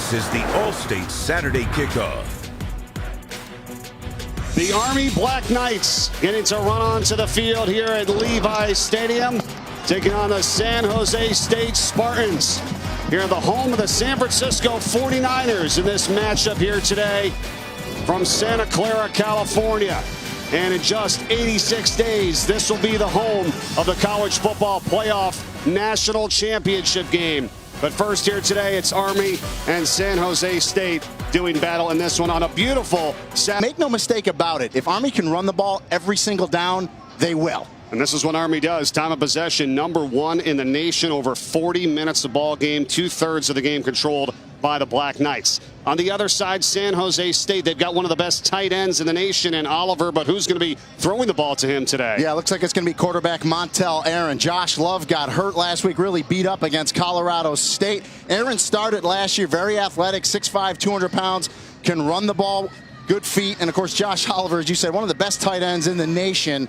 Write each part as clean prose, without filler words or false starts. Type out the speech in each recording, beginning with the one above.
This is the All-State Saturday Kickoff. The Army Black Knights getting to run onto the field here at Levi Stadium, taking on the San Jose State Spartans. Here at the home of the San Francisco 49ers in this matchup here today from Santa Clara, California. And in just 86 days, this will be the home of the College Football Playoff National Championship game. But first here today, it's Army and San Jose State doing battle in this one on a beautiful Saturday. Make no mistake about it. If Army can run the ball every single down, they will. And this is what Army does. Time of possession, #1 in the nation, over 40 minutes of ball game, 2/3 of the game controlled by the Black Knights. On the other side, San Jose State, they've got one of the best tight ends in the nation in Oliver, but who's going to be throwing the ball to him today? Yeah, it looks like it's going to be quarterback Montel Aaron. Josh Love got hurt last week, really beat up against Colorado State. Aaron started last year, very athletic, 6'5", 200 pounds, can run the ball, good feet. And, of course, Josh Oliver, as you said, one of the best tight ends in the nation.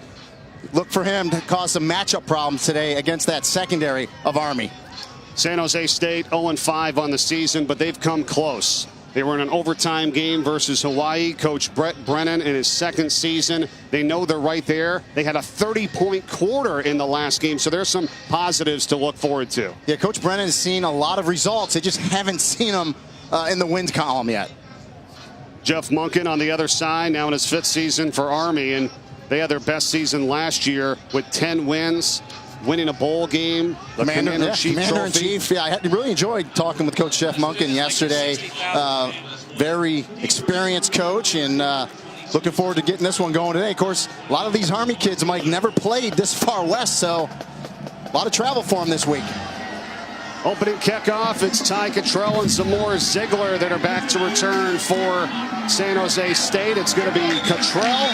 Look for him to cause some matchup problems today against that secondary of Army. San Jose State 0-5 on the season, but they've come close. They were in an overtime game versus Hawaii. Coach Brett Brennan in his second season. They know they're right there. They had a 30-point quarter in the last game, so there's some positives to look forward to. Yeah, Coach Brennan's seen a lot of results. They just haven't seen them in the wins column yet. Jeff Monken on the other side, now in his 5th season for Army, and they had their best season last year with 10 wins. Winning a bowl game, the Commander-in-Chief trophy. Yeah, I really enjoyed talking with Coach Jeff Monken yesterday. Very experienced coach, and looking forward to getting this one going today. Of course, a lot of these Army kids, Mike, never played this far west, so a lot of travel for them this week. Opening kickoff, it's Ty Cottrell and Zamora Ziegler that are back to return for San Jose State. It's going to be Cottrell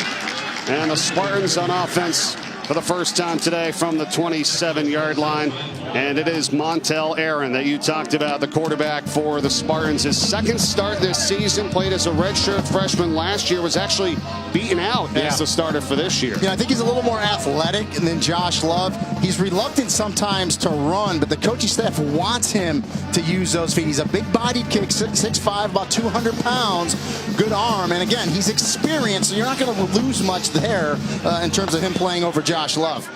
and the Spartans on offense for the first time today from the 27-yard line. And it is Montel Aaron that you talked about, the quarterback for the Spartans. His second start this season, played as a redshirt freshman last year, was actually beaten out as the starter for this year. Yeah, I think he's a little more athletic than Josh Love. He's reluctant sometimes to run, but the coaching staff wants him to use those feet. He's a big-bodied kid, 6'5", about 200 pounds, good arm. And again, he's experienced, so you're not going to lose much there in terms of him playing over Josh Love.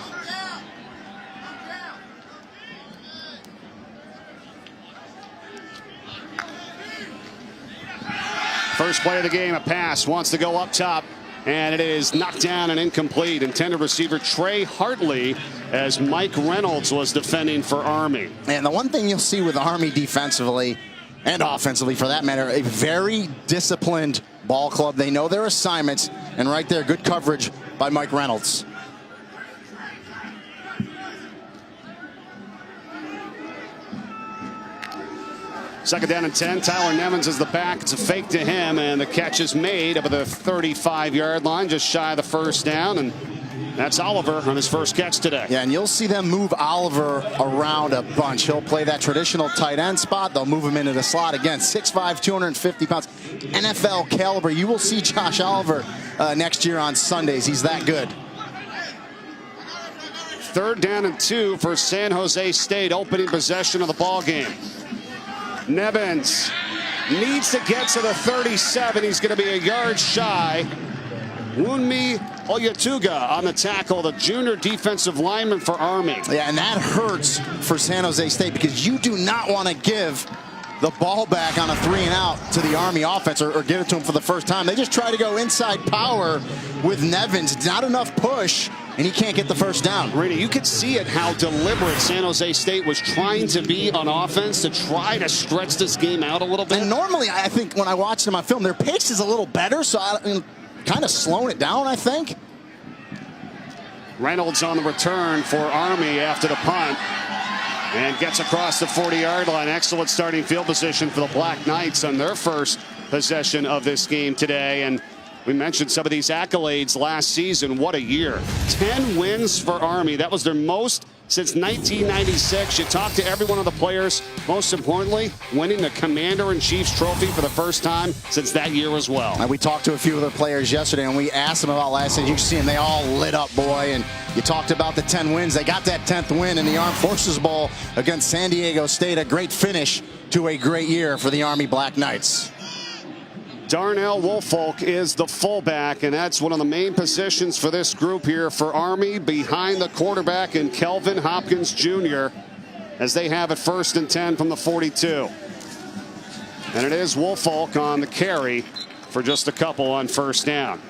First play of the game, a pass, wants to go up top, and it is knocked down and incomplete. Intended receiver Trey Hartley, as Mike Reynolds was defending for Army. And the one thing you'll see with Army defensively and offensively for that matter, a very disciplined ball club. They know their assignments, and right there, good coverage by Mike Reynolds. Second down and 10. Tyler Nevins is the back. It's a fake to him, and the catch is made up at the 35-yard line, just shy of the first down, and that's Oliver on his first catch today. Yeah, and you'll see them move Oliver around a bunch. He'll play that traditional tight end spot. They'll move him into the slot. Again, 6'5", 250 pounds, NFL caliber. You will see Josh Oliver next year on Sundays. He's that good. Third down and 2 for San Jose State, opening possession of the ball game. Nevins needs to get to the 37. He's going to be a yard shy. Wunmi Oyatuga on the tackle, the junior defensive lineman for Army. Yeah, and that hurts for San Jose State because you do not want to give the ball back on a 3-and-out to the Army offense or give it to them for the first time. They just try to go inside power with Nevins. Not enough push, and he can't get the first down. Randy, you could see it how deliberate San Jose State was trying to be on offense to try to stretch this game out a little bit. And normally, I think when I watch them on film, their pace is a little better, so kind of slowing it down, I think. Reynolds on the return for Army after the punt and gets across the 40-yard line. Excellent starting field position for the Black Knights on their first possession of this game today. And we mentioned some of these accolades last season. What a year. 10 wins for Army. That was their most since 1996. You talk to every one of the players. Most importantly, winning the Commander-in-Chief's trophy for the first time since that year as well. And we talked to a few of the players yesterday, and we asked them about last night. You can see them, they all lit up, boy. And you talked about the 10 wins. They got that 10th win in the Armed Forces Bowl against San Diego State. A great finish to a great year for the Army Black Knights. Darnell Woolfolk is the fullback, and that's one of the main positions for this group here for Army, behind the quarterback and Kelvin Hopkins Jr. as they have it 1st and 10 from the 42. And it is Woolfolk on the carry for just a couple on 1st down.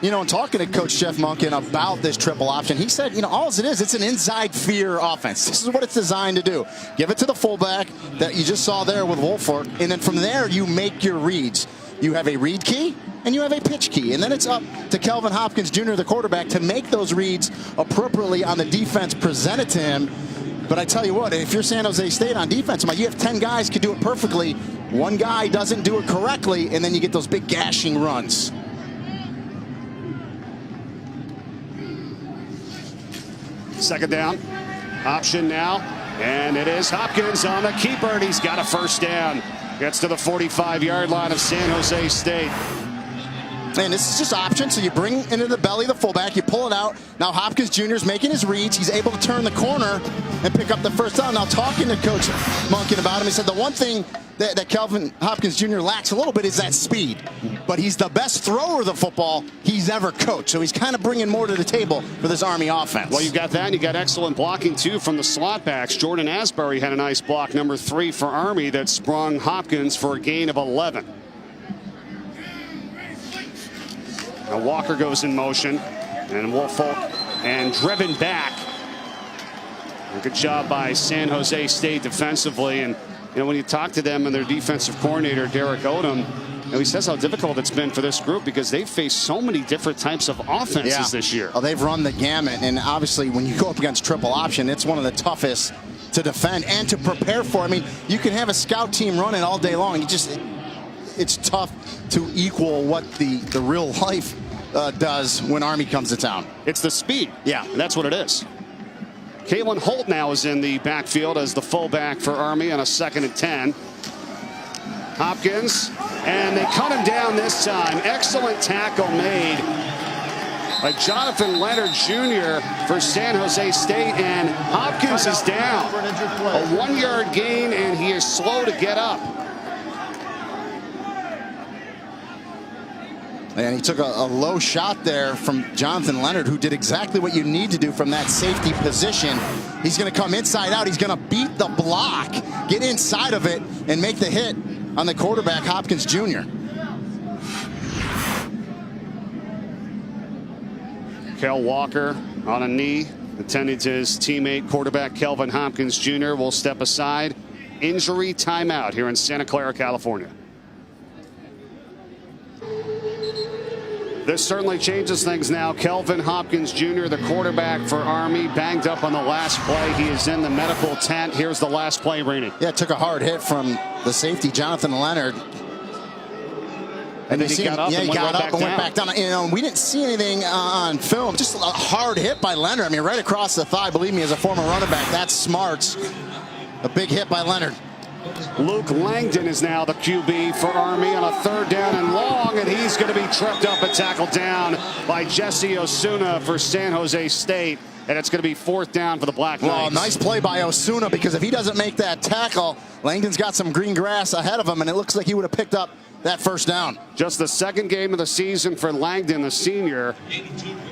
You know, in talking to Coach Jeff Monken about this triple option, he said, you know, all it is, it's an inside fear offense. This is what it's designed to do. Give it to the fullback that you just saw there with Woolfolk, and then from there you make your reads. You have a read key and you have a pitch key, and then it's up to Kelvin Hopkins Jr., the quarterback, to make those reads appropriately on the defense presented to him. But I tell you what, if you're San Jose State on defense, you have 10 guys can do it perfectly. One guy doesn't do it correctly, and then you get those big gashing runs. Second down, option now, and it is Hopkins on the keeper, and he's got a 1st down. Gets to the 45-yard line of San Jose State. And this is just option, so you bring into the belly the fullback, you pull it out. Now Hopkins Jr. is making his reads. He's able to turn the corner and pick up the 1st down. Now talking to Coach Monken about him, he said the one thing that Kelvin Hopkins Jr. lacks a little bit is that speed. But he's the best thrower of the football he's ever coached. So he's kind of bringing more to the table for this Army offense. Well, you've got that, and you got excellent blocking, too, from the slot backs. Jordan Asbury had a nice block, number 3 for Army, that sprung Hopkins for a gain of 11. Now Walker goes in motion, and Woolfolk and driven back. A good job by San Jose State defensively. And you know, when you talk to them and their defensive coordinator, Derek Odom, he says how difficult it's been for this group because they've faced so many different types of offenses this year. Oh, they've run the gamut, and obviously when you go up against triple option, it's one of the toughest to defend and to prepare for. I mean, you can have a scout team running all day long. It's tough to equal what the real life does when Army comes to town. It's the speed. Yeah. And that's what it is. Kalen Holt now is in the backfield as the fullback for Army on a 2nd and 10. Hopkins, and they cut him down this time. Excellent tackle made by Jonathan Leonard Jr. for San Jose State, and Hopkins is down. A 1-yard gain, and he is slow to get up. And he took a low shot there from Jonathan Leonard, who did exactly what you need to do from that safety position. He's going to come inside out. He's going to beat the block, get inside of it, and make the hit on the quarterback, Hopkins Jr. Kel Walker on a knee, attending to his teammate, quarterback Kelvin Hopkins Jr. will step aside. Injury timeout here in Santa Clara, California. This certainly changes things now. Kelvin Hopkins Jr., the quarterback for Army, banged up on the last play. He is in the medical tent. Here's the last play, Rainey. Yeah, took a hard hit from the safety, Jonathan Leonard. And then he got up and went back down. You know, we didn't see anything on film. Just a hard hit by Leonard. I mean, right across the thigh. Believe me, as a former running back, that's smart. A big hit by Leonard. Luke Langdon is now the QB for Army on a 3rd down and long, and he's going to be tripped up and tackled down by Jesse Osuna for San Jose State, and it's going to be 4th down for the Black Knights. Well, nice play by Osuna, because if he doesn't make that tackle, Langdon's got some green grass ahead of him, and it looks like he would have picked up that 1st down. Just the 2nd game of the season for Langdon, the senior.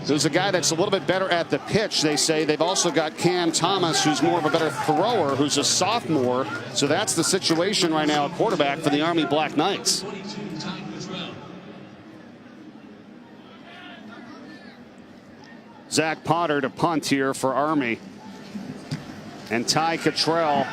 There's a guy that's a little bit better at the pitch, they say. They've also got Cam Thomas, who's more of a better thrower, who's a sophomore. So that's the situation right now at quarterback for the Army Black Knights. Zach Potter to punt here for Army. And Ty Cottrell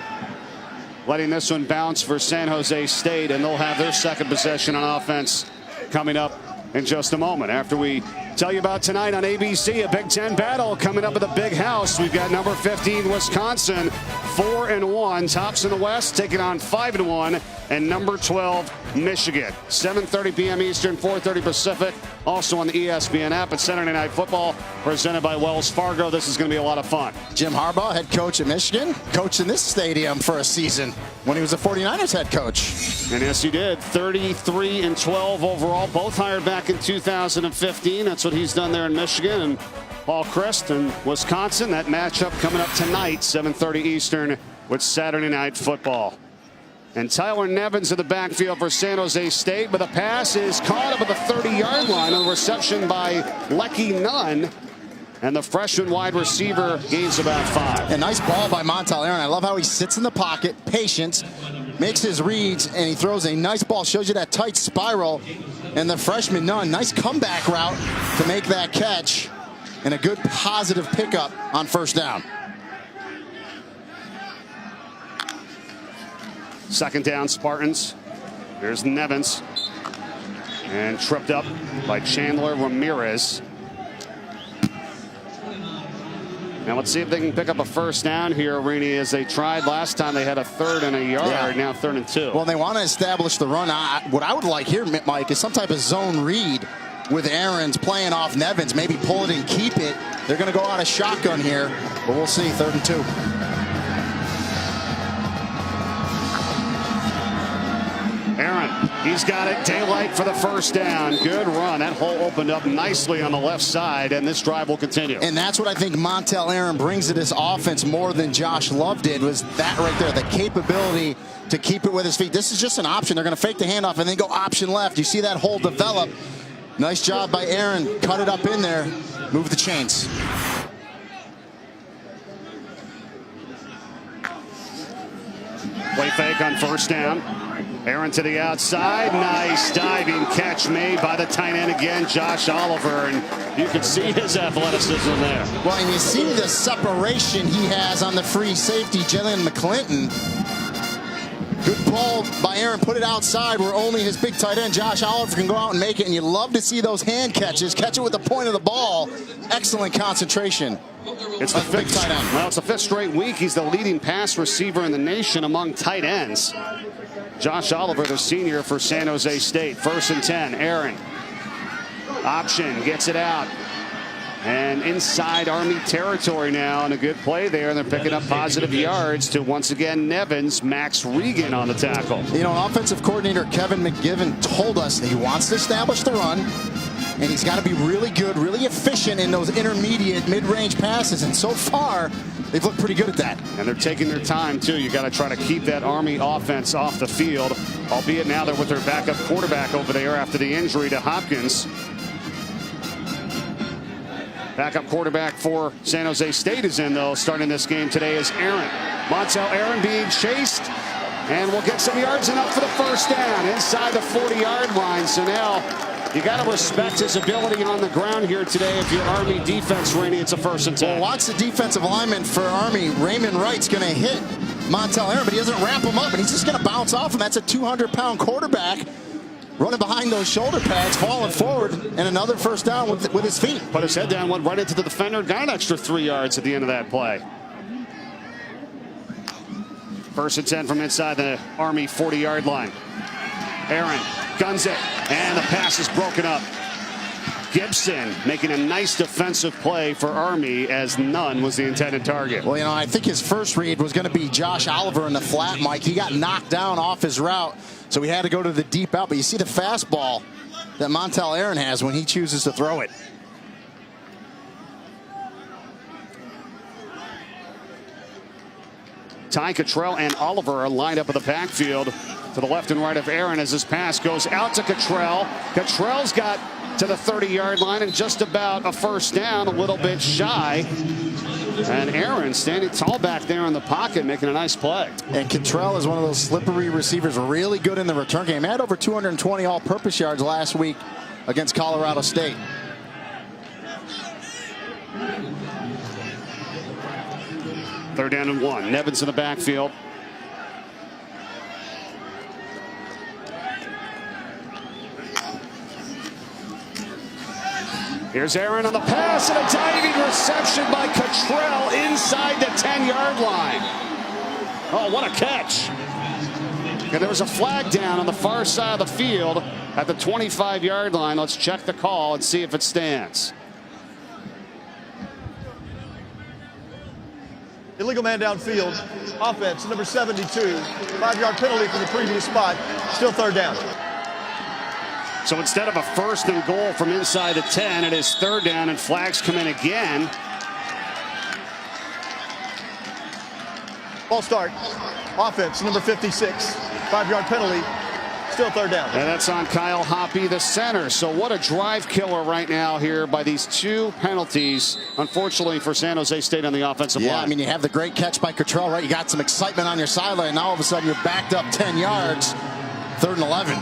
letting this one bounce for San Jose State, and they'll have their 2nd possession on offense coming up in just a moment. After we tell you about tonight on ABC, a Big Ten battle coming up at the Big House. We've got number 15 Wisconsin, 4-1, tops in the West, taking on 5-1, and number 12 Michigan. 7:30 p.m. Eastern, 4:30 Pacific. Also on the ESPN app. It's Saturday Night Football presented by Wells Fargo. This is going to be a lot of fun. Jim Harbaugh, head coach at Michigan, coached in this stadium for a season when he was a 49ers head coach. And yes, he did. 33-12 overall. Both hired back in 2015. That's what he's done there in Michigan. And Paul Chryst in Wisconsin. That matchup coming up tonight, 7:30 Eastern, with Saturday Night Football. And Tyler Nevins in the backfield for San Jose State, but the pass is caught up at the 30-yard line on the reception by Lecky Nunn. And the freshman wide receiver gains about 5. A nice ball by Montel Aaron. I love how he sits in the pocket, patience, makes his reads, and he throws a nice ball. Shows you that tight spiral. And the freshman Nunn, nice comeback route to make that catch. And a good positive pickup on first down. Second down, Spartans. Here's Nevins. And tripped up by Chandler Ramirez. Now let's see if they can pick up a first down here, Rini, as they tried last time. They had a 3rd and a yard, yeah. Now 3rd and 2. Well, they want to establish the run. What I would like here, Mike, is some type of zone read with Aaron's playing off Nevins. Maybe pull it and keep it. They're going to go out of shotgun here, but we'll see. 3rd and 2. Aaron, he's got it. Daylight for the first down. Good run. That hole opened up nicely on the left side, and this drive will continue. And that's what I think Montel Aaron brings to this offense more than Josh Love did, was that right there, the capability to keep it with his feet. This is just an option. They're going to fake the handoff and then go option left. You see that hole develop. Nice job by Aaron. Cut it up in there. Move the chains. Play fake on first down. Aaron to the outside. Nice diving catch made by the tight end again, Josh Oliver. And you can see his athleticism there. Well, and you see the separation he has on the free safety, Jalen McClinton. Good ball by Aaron. Put it outside where only his big tight end, Josh Oliver, can go out and make it. And you love to see those hand catches. Catch it with the point of the ball. Excellent concentration. It's the fifth tight end. Well, it's the 5th straight week. He's the leading pass receiver in the nation among tight ends. Josh Oliver, the senior for San Jose State. 1st and 10. Aaron. Option. Gets it out. And inside Army territory now, and a good play there. And they're picking up positive yards to, once again, Nevins. Max Regan on the tackle. You know, offensive coordinator Kevin McGivern told us that he wants to establish the run. And he's got to be really good, really efficient in those intermediate, mid-range passes. And so far, they've looked pretty good at that. And they're taking their time, too. You got to try to keep that Army offense off the field, albeit now they're with their backup quarterback over there after the injury to Hopkins. Backup quarterback for San Jose State is in, though. Starting this game today is Aaron. Montel Aaron being chased, and will get some yards enough for the first down inside the 40-yard line. So now you got to respect his ability on the ground here today. If you're Army defense, Rainey, it's a 1st and 10. Well, watch the defensive lineman for Army. Raymond Wright's going to hit Montel Aaron, but he doesn't wrap him up, and he's just going to bounce off him. That's a 200-pound quarterback running behind those shoulder pads, falling forward, and another first down with his feet. Put his head down, went right into the defender, got an extra 3 yards at the end of that play. 1st and 10 from inside the Army 40-yard line. Aaron guns it, and the pass is broken up. Gibson making a nice defensive play for Army, as Nunn was the intended target. Well, you know, I think his first read was going to be Josh Oliver in the flat, Mike. He got knocked down off his route, so he had to go to the deep out. But you see the fastball that Montel Aaron has when he chooses to throw it. Ty Cottrell and Oliver are lined up in the backfield to the left and right of Aaron as his pass goes out to Cottrell. Cottrell's got to the 30-yard line and just about a first down, a little bit shy. And Aaron standing tall back there in the pocket, making a nice play. And Cottrell is one of those slippery receivers, really good in the return game. Had over 220 all-purpose yards last week against Colorado State. Third down and 1. Nevins in the backfield. Here's Aaron on the pass, and a diving reception by Cottrell inside the 10-yard line. Oh, what a catch. And there was a flag down on the far side of the field at the 25-yard line. Let's check the call and see if it stands. Illegal man downfield. Offense, number 72. 5-yard penalty from the previous spot. Still third down. So instead of a 1st and goal from inside the 10, it is third down, and flags come in again. Ball start. Offense, number 56. 5-yard penalty. Still third down. And that's on Kyle Hoppy, the center. So what a drive killer right now here by these 2 penalties, unfortunately for San Jose State on the offensive line. Yeah, I mean, you have the great catch by Cottrell, right? You got some excitement on your sideline. Now all of a sudden you're backed up 10 yards. 3rd and 11.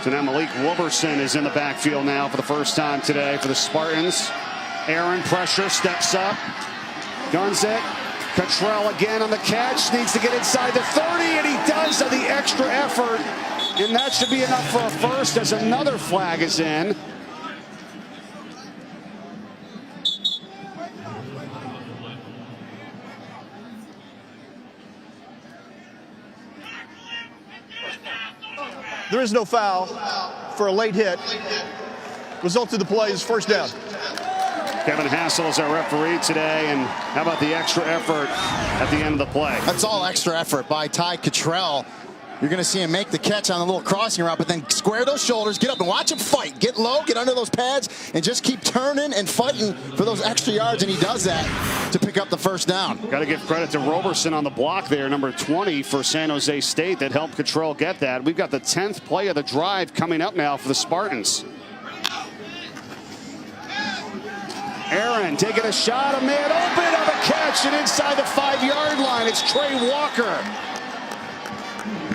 So now Malik Wilberson is in the backfield now for the first time today for the Spartans. Aaron pressure, steps up, guns it. Cottrell again on the catch, needs to get inside the 30, and he does on the extra effort. And that should be enough for a first as another flag is in. There is no foul for a late hit. Result of the play is first down. Kevin Hassel is our referee today, and how about the extra effort at the end of the play? That's all extra effort by Ty Cottrell. You're going to see him make the catch on the little crossing route, but then square those shoulders, get up and watch him fight. Get low, get under those pads, and just keep turning and fighting for those extra yards, and he does that to pick up the first down. Got to give credit to Roberson on the block there, number 20 for San Jose State, that helped Cottrell get that. We've got the 10th play of the drive coming up now for the Spartans. Aaron taking a shot, a man open on the catch, and inside the 5-yard line, it's Trey Walker.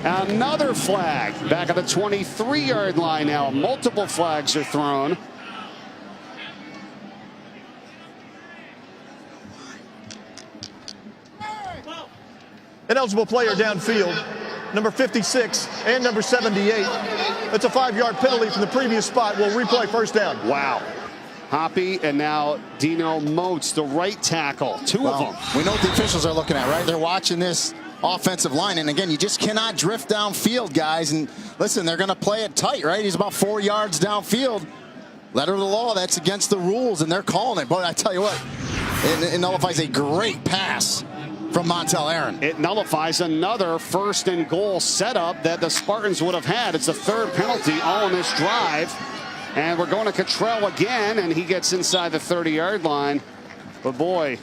Another flag back at the 23-yard line now. Multiple flags are thrown. Ineligible player downfield, number 56 and number 78. That's a 5-yard penalty from the previous spot. We'll replay first down. Wow. Hoppy and now Dino Moats, the right tackle. Two of them. We know what the officials are looking at, right? They're watching this offensive line. And again, you just cannot drift downfield, guys. And listen, they're going to play it tight, right? He's about 4 yards downfield. Letter of the law, that's against the rules, and they're calling it. But I tell you what, it nullifies a great pass from Montel Aaron. It nullifies another 1st and goal setup that the Spartans would have had. It's the 3rd penalty all in this drive. And we're going to Cottrell again, and he gets inside the 30-yard line. But boy,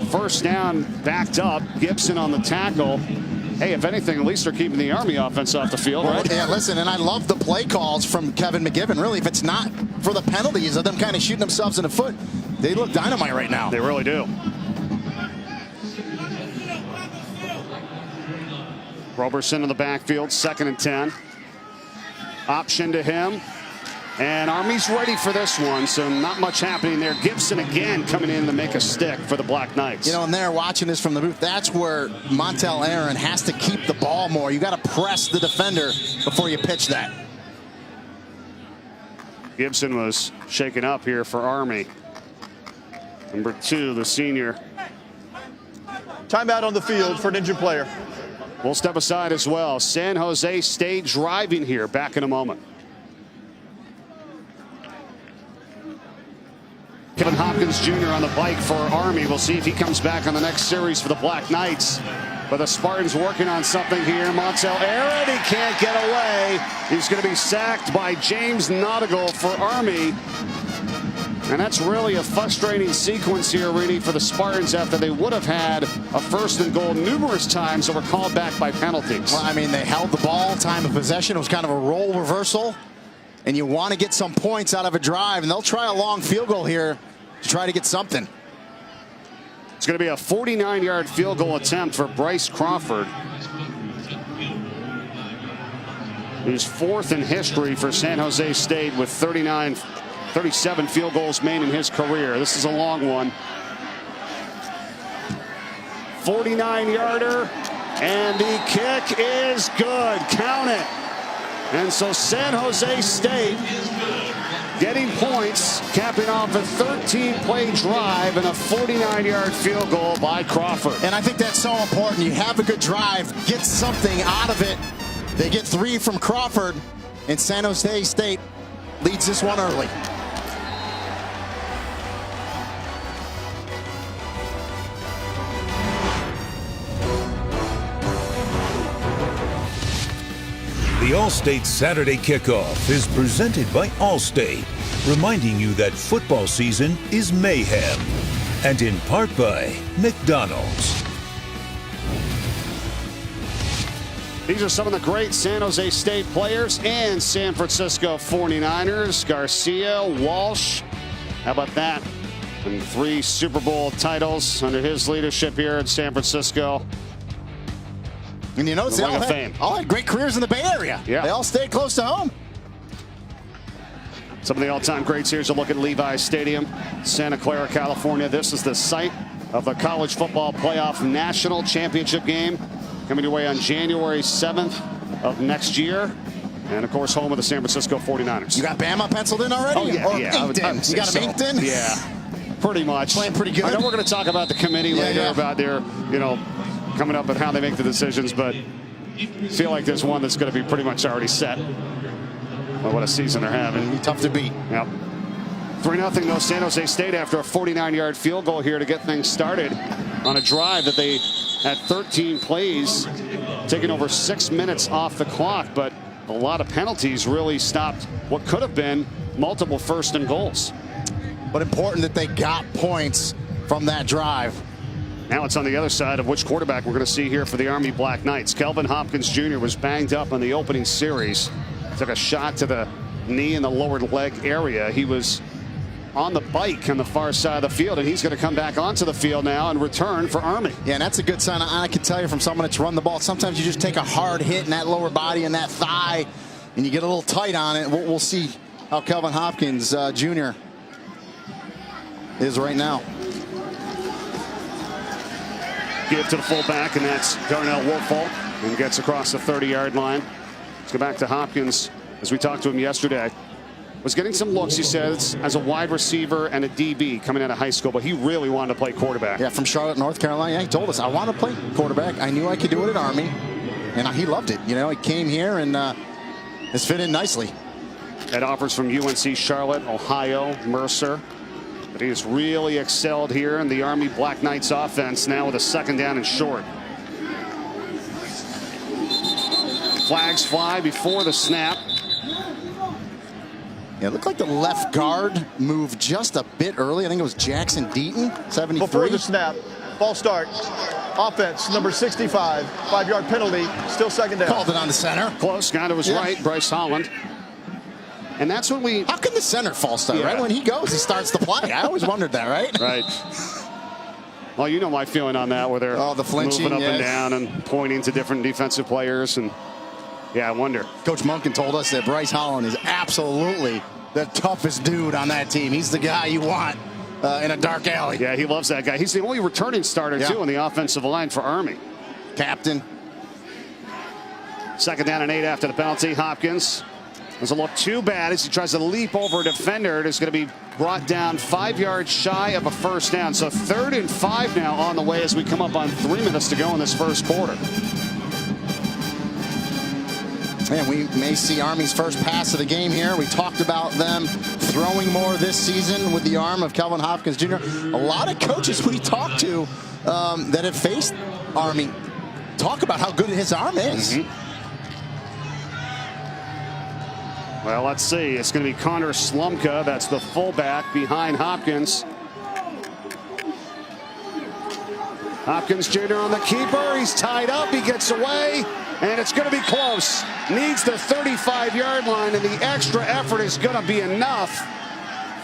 first down, backed up. Gibson on the tackle. Hey, if anything, at least they're keeping the Army offense off the field, right? Yeah, listen, and I love the play calls from Kevin McGivern. Really, if it's not for the penalties of them kind of shooting themselves in the foot, they look dynamite right now. They really do. Roberson in the backfield, 2nd and 10. Option to him. And Army's ready for this one, so not much happening there. Gibson again coming in to make a stick for the Black Knights. You know, and they're watching this from the booth. That's where Montel Aaron has to keep the ball more. You got to press the defender before you pitch that. Gibson was shaken up here for Army. Number 2, the senior. Timeout on the field for an injured player. We'll step aside as well. San Jose State driving here. Back in a moment. Kevin Hopkins Jr. on the bike for Army. We'll see if he comes back on the next series for the Black Knights. But the Spartans working on something here. Montel Aaron, he can't get away. He's going to be sacked by James Nautigal for Army. And that's really a frustrating sequence here, really, for the Spartans after they would have had a 1st and goal numerous times that were called back by penalties. Well, I mean, they held the ball, time of possession. It was kind of a role reversal. And you want to get some points out of a drive, and they'll try a long field goal here to try to get something. It's going to be a 49-yard field goal attempt for Bryce Crawford, who's 4th in history for San Jose State with 37 field goals made in his career. This is a long one. 49-yarder, and the kick is good. Count it. And so San Jose State getting points, capping off a 13-play drive and a 49-yard field goal by Crawford. And I think that's so important. You have a good drive, get something out of it. They get 3 from Crawford, and San Jose State leads this one early. The All-State Saturday Kickoff is presented by Allstate, reminding you that football season is mayhem. And in part by McDonald's. These are some of the great San Jose State players and San Francisco 49ers. Garcia, Walsh, how about that? And 3 Super Bowl titles under his leadership here in San Francisco. And you notice they all had great careers in the Bay Area. Yeah. They all stayed close to home. Some of the all-time greats. Here's a look at Levi's Stadium, Santa Clara, California. This is the site of the College Football Playoff National Championship game, coming your way on January 7th of next year. And, of course, home of the San Francisco 49ers. You got Bama penciled in already? Oh, yeah. Or Yeah, inked in? You got them inked in? Yeah, pretty much. Playing pretty good. I know we're going to talk about the committee later, about their, coming up with how they make the decisions, but I feel like there's one that's going to be pretty much already set. Well, what a season they're having. It'll be tough to beat. Yep. 3-0 though, San Jose State after a 49-yard field goal here to get things started on a drive that they had 13 plays, taking over 6 minutes off the clock, but a lot of penalties really stopped what could have been multiple first and goals. But important that they got points from that drive. Now it's on the other side of which quarterback we're going to see here for the Army Black Knights. Kelvin Hopkins Jr. was banged up on the opening series. Took a shot to the knee in the lower leg area. He was on the bike on the far side of the field, and he's going to come back onto the field now and return for Army. Yeah, and that's a good sign. I can tell you from someone that's run the ball, sometimes you just take a hard hit in that lower body and that thigh, and you get a little tight on it. We'll see how Kelvin Hopkins Jr. is right now. Give to the fullback, and that's Darnell Woolfolk, and gets across the 30-yard line. Let's go back to Hopkins. As we talked to him yesterday, was getting some looks, he says, as a wide receiver and a DB coming out of high school, but he really wanted to play quarterback. Yeah, from Charlotte, North Carolina. Yeah, he told us, I want to play quarterback. I knew I could do it at Army, and he loved it. He came here and has fit in nicely. Had offers from UNC Charlotte, Ohio, Mercer. But he has really excelled here in the Army Black Knights offense now with a 2nd down and short. Flags fly before the snap. Yeah, it looked like the left guard moved just a bit early. I think it was Jackson Deaton, 73. Before the snap, ball start. Offense, number 65, 5-yard penalty, still 2nd down. Called it on the center. Close, guy was right, Bryce Holland. And that's when we... How can the center false start, right? When he goes, he starts the play. I always wondered that, right? Right. Well, you know my feeling on that, where they're the flinching, moving up and down and pointing to different defensive players. And, yeah, I wonder. Coach Munkin told us that Bryce Holland is absolutely the toughest dude on that team. He's the guy you want in a dark alley. Yeah, he loves that guy. He's the only returning starter, too, on the offensive line for Army. Captain. 2nd down and 8 after the penalty. Hopkins doesn't look too bad as he tries to leap over a defender. It is going to be brought down 5 yards shy of a 1st down. So 3rd and 5 now on the way as we come up on 3 minutes to go in this first quarter. And we may see Army's first pass of the game here. We talked about them throwing more this season with the arm of Kelvin Hopkins Jr. A lot of coaches we talked to that have faced Army talk about how good his arm is. Well, let's see. It's going to be Connor Slumka. That's the fullback behind Hopkins. Hopkins Jr. on the keeper. He's tied up. He gets away. And it's going to be close. Needs the 35-yard line, and the extra effort is going to be enough.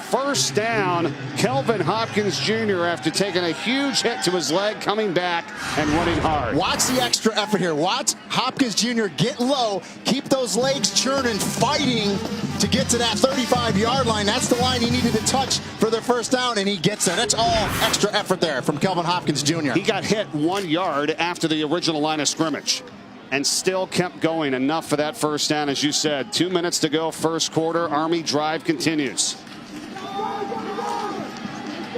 1st down, Kelvin Hopkins Jr. after taking a huge hit to his leg, coming back and running hard. Watch the extra effort here. Watch Hopkins Jr. get low, keep those legs churning, fighting to get to that 35-yard line. That's the line he needed to touch for their 1st down, and he gets there. That's all extra effort there from Kelvin Hopkins Jr. He got hit 1 yard after the original line of scrimmage. and still kept going. Enough for that first down, as you said. 2 minutes to go, first quarter. Army drive continues.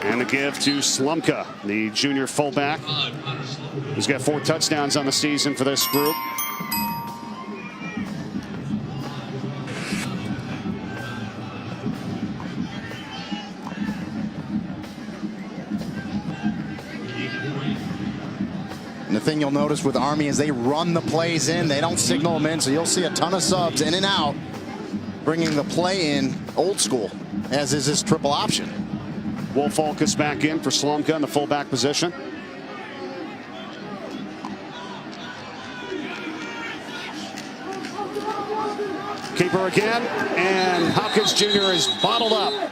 And the give to Slumka, the junior fullback, who's got 4 touchdowns on the season for this group. And the thing you'll notice with Army is they run the plays in. They don't signal them in, so you'll see a ton of subs in and out, bringing the play in old school, as is this triple option. Wolfolk is back in for Slumka in the fullback position. Keeper again, and Hopkins Jr. is bottled up.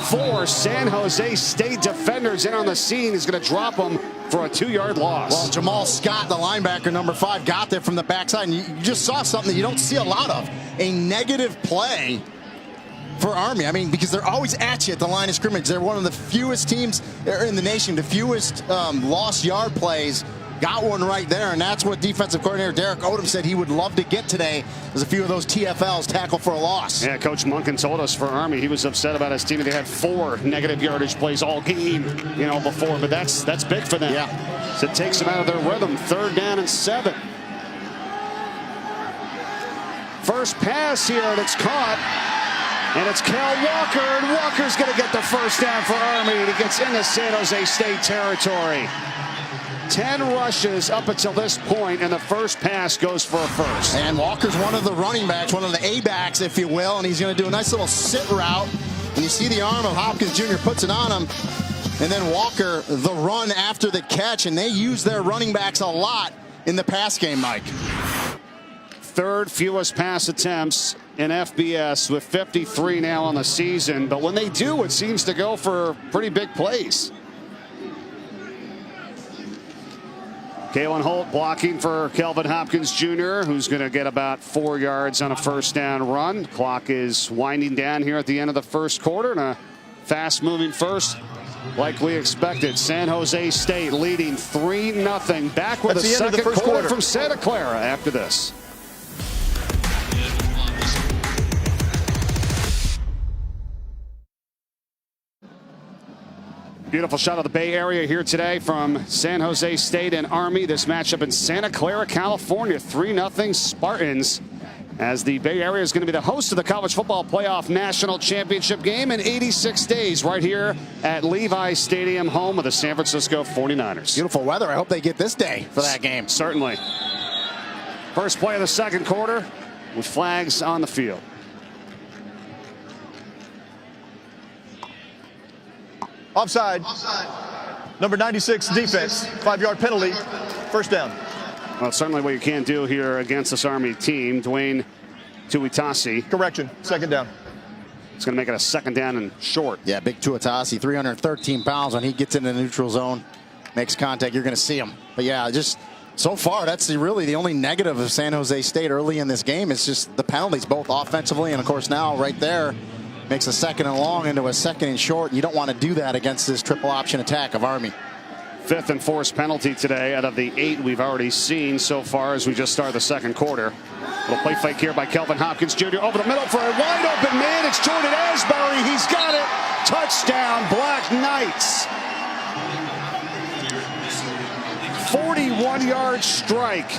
4 San Jose State defenders in on the scene. He's going to drop him for a 2-yard loss. Well, Jamal Scott, the linebacker, number 5, got there from the backside, and you just saw something that you don't see a lot of. A negative play for Army. I mean, because they're always at you at the line of scrimmage. They're one of the fewest teams in the nation, the fewest lost yard plays. Got one right there, and that's what defensive coordinator Derek Odom said he would love to get today. There's a few of those TFLs, tackle for a loss. Yeah, Coach Munkin told us for Army he was upset about his team. They had 4 negative yardage plays all game, before, but that's big for them. Yeah. So it takes them out of their rhythm. 3rd down and 7. First pass here, and it's caught. And it's Cal Walker, and Walker's going to get the first down for Army. And he gets into San Jose State territory. 10 rushes up until this point, and the first pass goes for a first. And Walker's one of the running backs, one of the A-backs, if you will, and he's going to do a nice little sit route. And you see the arm of Hopkins Jr. puts it on him. And then Walker, the run after the catch, and they use their running backs a lot in the pass game, Mike. 3rd fewest pass attempts in FBS with 53 now on the season. But when they do, it seems to go for pretty big plays. Kalen Holt blocking for Kelvin Hopkins Jr., who's going to get about 4 yards on a first down run. Clock is winding down here at the end of the first quarter, and a fast-moving first like we expected. San Jose State leading 3-0. Back with a second quarter from Santa Clara after this. Beautiful shot of the Bay Area here today from San Jose State and Army. This matchup in Santa Clara, California. 3-0 Spartans, as the Bay Area is going to be the host of the College Football Playoff National Championship game in 86 days right here at Levi Stadium, home of the San Francisco 49ers. Beautiful weather. I hope they get this day for that game. Certainly. First play of the second quarter with flags on the field. Offside. Number 96 defense. 5-yard penalty. First down. Well, certainly what you can't do here against this Army team. Dwayne Tuitasi. Correction. Second down. It's going to make it a second down and short. Yeah, big Tuitasi, 313 pounds. When he gets into the neutral zone, makes contact, you're going to see him. But yeah, just so far, that's really the only negative of San Jose State early in this game. It's just the penalties, both offensively and, of course, now right there. Makes a second and long into a second and short. You don't want to do that against this triple option attack of Army. 5th and forced penalty today out of the 8 we've already seen so far as we just start the second quarter. Little play fake here by Kelvin Hopkins Jr. over the middle for a wide open man. It's Jordan Asbury. He's got it. Touchdown, Black Knights. 41-yard strike.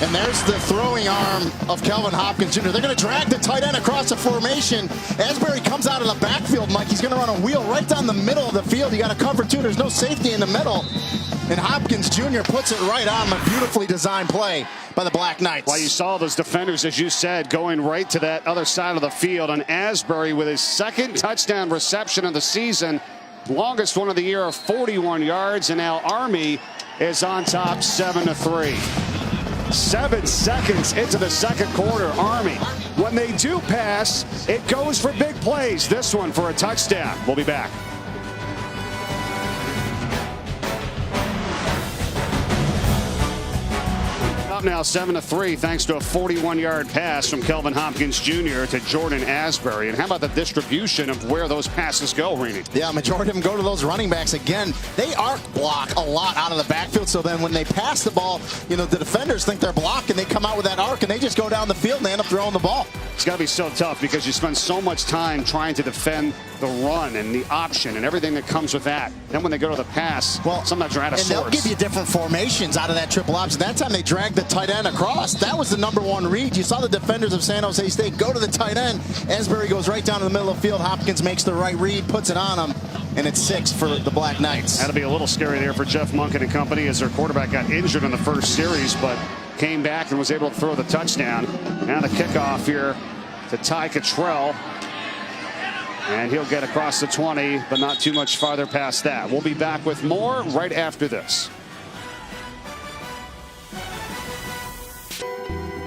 And there's the throwing arm of Kelvin Hopkins Jr. They're going to drag the tight end across the formation. Asbury comes out of the backfield, Mike. He's going to run a wheel right down the middle of the field. You got to cover two. There's no safety in the middle. And Hopkins Jr. puts it right on. A beautifully designed play by the Black Knights. Well, you saw those defenders, as you said, going right to that other side of the field. And Asbury with his 2nd touchdown reception of the season. Longest one of the year of 41 yards. And now Army is on top 7-3. 7 seconds into the second quarter, Army. When they do pass, it goes for big plays. This one for a touchdown. We'll be back. up now 7-3 thanks to a 41-yard pass from Kelvin Hopkins Jr. to Jordan Asbury. And how about the distribution of where those passes go, Reenie? Yeah, majority of them go to those running backs. Again, they arc block a lot out of the backfield. So then when they pass the ball, the defenders think they're blocked and they come out with that arc and they just go down the field and they end up throwing the ball. It's got to be so tough because you spend so much time trying to defend the run and the option and everything that comes with that. Then when they go to the pass, sometimes you're out of sorts. And they'll give you different formations out of that triple option. That time they dragged the tight end across. That was the #1 read. You saw the defenders of San Jose State go to the tight end. Asbury goes right down in the middle of the field. Hopkins makes the right read, puts it on him, and it's 6 for the Black Knights. That'll be a little scary there for Jeff Monken and company as their quarterback got injured in the first series, but came back and was able to throw the touchdown. Now the kickoff here to Ty Cottrell. And he'll get across the 20, but not too much farther past that. We'll be back with more right after this.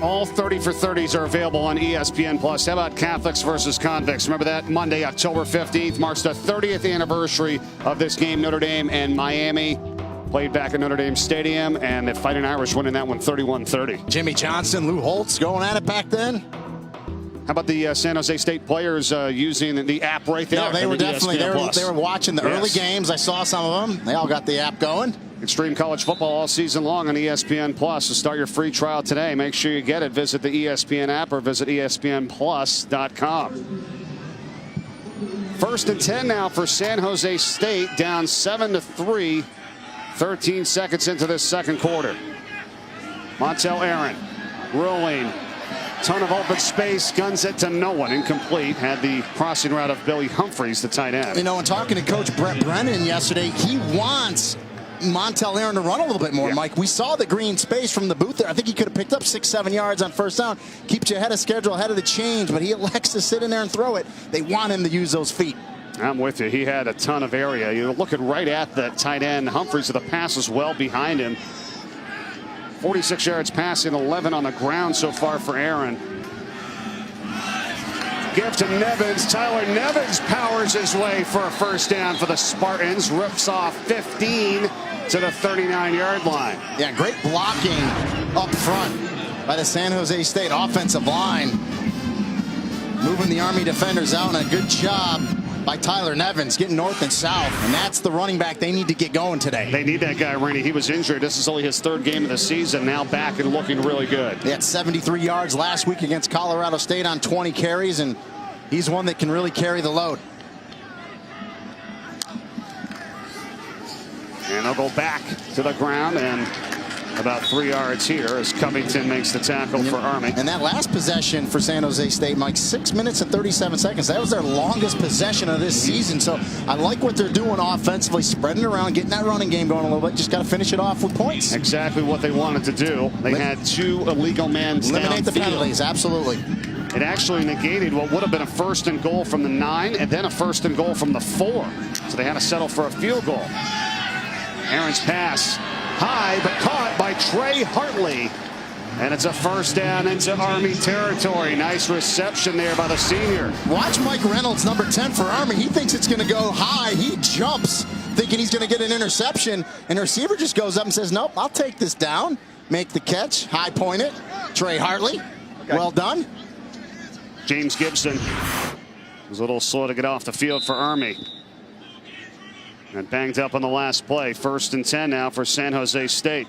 All 30 for 30s are available on ESPN+. How about Catholics versus Convicts? Remember that Monday, October 15th, marks the 30th anniversary of this game. Notre Dame and Miami played back at Notre Dame Stadium, and the Fighting Irish winning that one 31-30. Jimmy Johnson, Lou Holtz going at it back then. How about the San Jose State players using the app right there? No, they were definitely they were watching the early games. I saw some of them. They all got the app going. Extreme college football all season long on ESPN+. So start your free trial today. Make sure you get it. Visit the ESPN app or visit ESPNplus.com. 1st and 10 now for San Jose State, down 7-3. 13 seconds into this second quarter. Montel Aaron rolling. Ton of open space, guns it to no one, incomplete. Had the crossing route of Billy Humphreys, the tight end. And talking to Coach Brett Brennan yesterday, he wants Montel Aaron to run a little bit more, Mike. We saw the green space from the booth there. I think he could have picked up 6-7 yards on first down. Keeps you ahead of schedule, ahead of the change, but he elects to sit in there and throw it. They want him to use those feet. I'm with you. He had a ton of area. You're looking right at that tight end. Humphreys, the pass is well behind him. 46 yards passing, 11 on the ground so far for Aaron. Give to Nevins. Tyler Nevins powers his way for a first down for the Spartans. Rips off 15 to the 39-yard line. Yeah, great blocking up front by the San Jose State offensive line. Moving the Army defenders out, and a good job by Tyler Nevins getting north and south, and that's the running back they need to get going today. They need that guy, Rainey. He was injured. This is only his 3rd game of the season. Now back and looking really good. He had 73 yards last week against Colorado State on 20 carries, and he's one that can really carry the load. And they'll go back to the ground, and about 3 yards here as Covington makes the tackle for Army. And that last possession for San Jose State, Mike, 6 minutes and 37 seconds. That was their longest possession of this season. So I like what they're doing offensively, spreading around, getting that running game going a little bit. Just got to finish it off with points. Exactly what they wanted to do. They had 2 illegal men eliminate the penalties, absolutely. It actually negated what would have been a 1st and goal from the 9 and then a 1st and goal from the 4. So they had to settle for a field goal. Aaron's pass high, but caught by Trey Hartley. And it's a first down into Army territory. Nice reception there by the senior. Watch Mike Reynolds, number 10 for Army. He thinks it's going to go high. He jumps, thinking he's going to get an interception. And the receiver just goes up and says, nope, I'll take this down. Make the catch, high point it. Trey Hartley, well done. James Gibson was a little slow to get off the field for Army. And banged up on the last play. 1st and 10 now for San Jose State.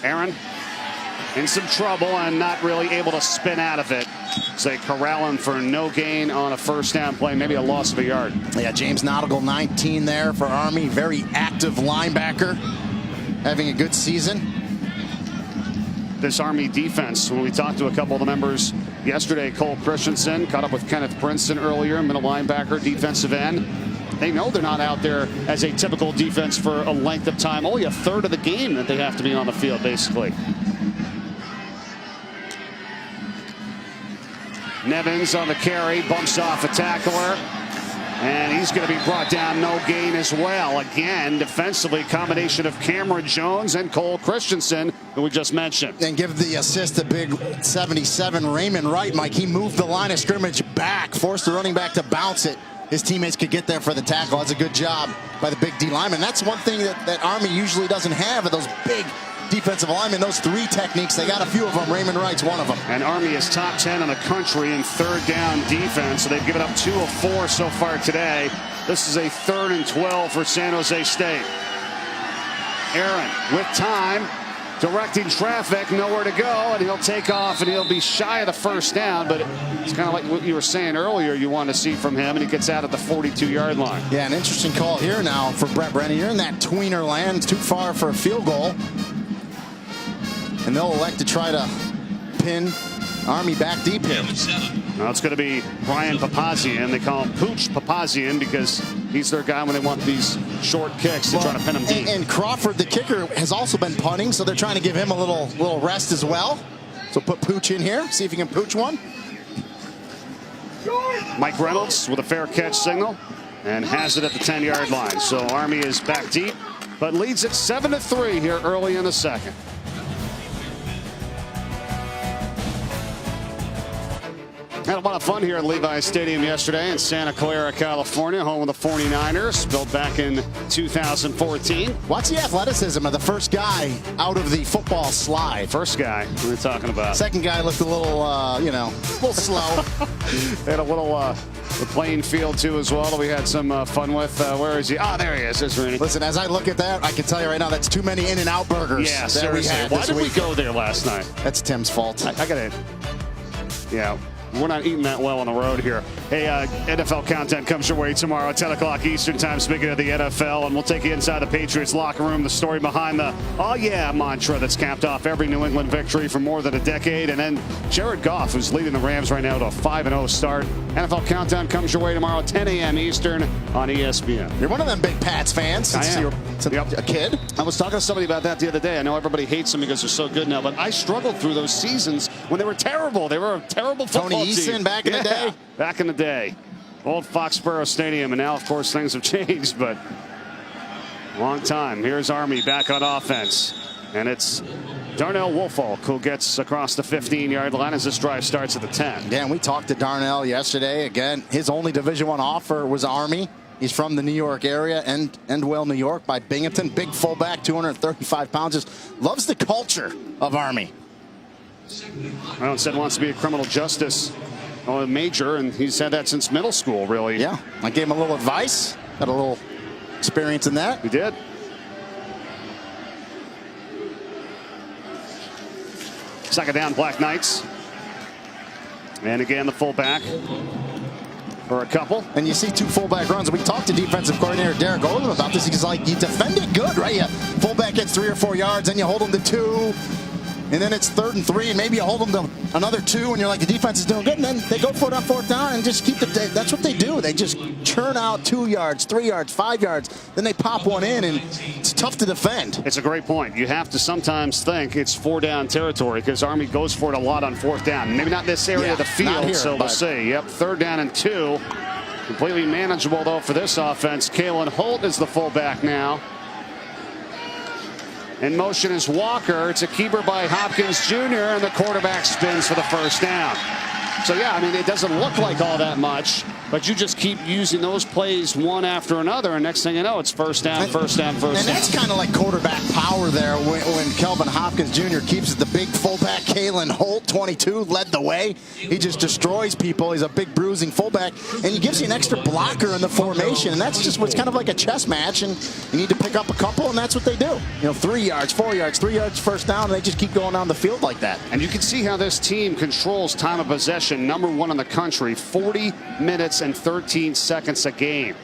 Aaron in some trouble and not really able to spin out of it. So they corral him for no gain on a first down play, maybe a loss of a yard. Yeah, James Nautigal, 19 there for Army. Very active linebacker, having a good season. This Army defense, when we talked to a couple of the members yesterday, Cole Christensen caught up with Kenneth Princeton earlier, middle linebacker, defensive end. They know they're not out there as a typical defense for a length of time. Only a third of the game that they have to be on the field, basically. Nevins on the carry, bumps off a tackler. And he's going to be brought down, no gain as well. Again, defensively, combination of Cameron Jones and Cole Christensen, who we just mentioned. And give the assist to big 77 Raymond Wright, Mike. He moved the line of scrimmage back, forced the running back to bounce it. His teammates could get there for the tackle. That's a good job by the big D lineman. That's one thing that Army usually doesn't have, are those big defensive linemen. Those three techniques, they got a few of them. Raymond Wright's one of them. And Army is top 10 in the country in third down defense. So they've given up 2 of 4 so far today. This is a 3rd and 12 for San Jose State. Aaron with time, directing traffic, nowhere to go, and he'll take off and he'll be shy of the first down. But it's kind of like what you were saying earlier you want to see from him, and he gets out at the 42-yard line. Yeah, an interesting call here now for Brett Brennan. You're in that tweener land, too far for a field goal. And they'll elect to try to pin Army back deep here. Now it's going to be Brian Papazian. They call him Pooch Papazian because he's their guy when they want these short kicks to try to pin him deep. And Crawford, the kicker, has also been punting, so they're trying to give him a little rest as well. So put Pooch in here, see if he can pooch one. Mike Reynolds with a fair catch signal and has it at the 10-yard line. So Army is back deep, but leads it 7-3 here early in the second. Had a lot of fun here at Levi's Stadium yesterday in Santa Clara, California, home of the 49ers, built back in 2014. What's the athleticism of the first guy out of the football slide? First guy, what are we talking about? Second guy looked a little, a little slow. They had a little the playing field, too, as well, that we had some fun with. Where is he? Ah, there he is. There's Rooney. Listen, as I look at that, I can tell you right now, that's too many In-N-Out burgers. Yeah, seriously. Why did we go there last night? That's Tim's fault. I got it. Yeah. We're not eating that well on the road here. Hey, NFL content comes your way tomorrow at 10 o'clock Eastern time, speaking of the NFL, and we'll take you inside the Patriots locker room, the story behind the "oh yeah" mantra that's capped off every New England victory for more than a decade, and then Jared Goff, who's leading the Rams right now to a 5-0 start. NFL countdown comes your way tomorrow at 10 a.m. Eastern on ESPN. You're one of them big Pats fans since you were a kid. I was talking to somebody about that the other day. I know everybody hates them because they're so good now, but I struggled through those seasons when they were terrible. They were a terrible football team. Tony Eason back in the day. Back in the day. Old Foxborough Stadium, and now, of course, things have changed, but long time. Here's Army back on offense, and it's Darnell Woolfolk who gets across the 15-yard line as this drive starts at the 10. Yeah, and we talked to Darnell yesterday. Again, his only Division I offer was Army. He's from the New York area, Endwell, New York, by Binghamton. Big fullback, 235 pounds. Just loves the culture of Army. Well, instead wants to be a criminal justice major, and he's had that since middle school, really. Yeah, I gave him a little advice. Got a little experience in that. He did. Second down, Black Knights. And again, the fullback for a couple. And you see two fullback runs. We talked to defensive coordinator Derek Oldham about this. He's like, you defend it good, right? Yeah, fullback gets 3 or 4 yards, then you hold him to 2. And then it's 3rd and 3, and maybe you hold them to another 2, and you're like, the defense is doing good. And then they go for it on 4th down and just keep that's what they do. They just churn out 2 yards, 3 yards, 5 yards. Then they pop one in, and it's tough to defend. It's a great point. You have to sometimes think it's 4-down territory because Army goes for it a lot on 4th down. Maybe not this area of the field, here, so we'll see. Yep, 3rd down and 2. Completely manageable, though, for this offense. Kalen Holt is the fullback now. In motion is Walker. It's a keeper by Hopkins Jr. and the quarterback spins for the first down. So, yeah, I mean, it doesn't look like all that much, but you just keep using those plays one after another, and next thing you know, it's first down, first down, first down. And that's kind of like quarterback power there when Kelvin Hopkins Jr. keeps it. The big fullback, Kalen Holt, 22, led the way. He just destroys people. He's a big bruising fullback, and he gives you an extra blocker in the formation, and that's just what's kind of like a chess match, and you need to pick up a couple, and that's what they do. You know, 3 yards, 4 yards, 3 yards, first down, and they just keep going down the field like that. And you can see how this team controls time of possession, number 1 in the country, 40 minutes and 13 seconds a game.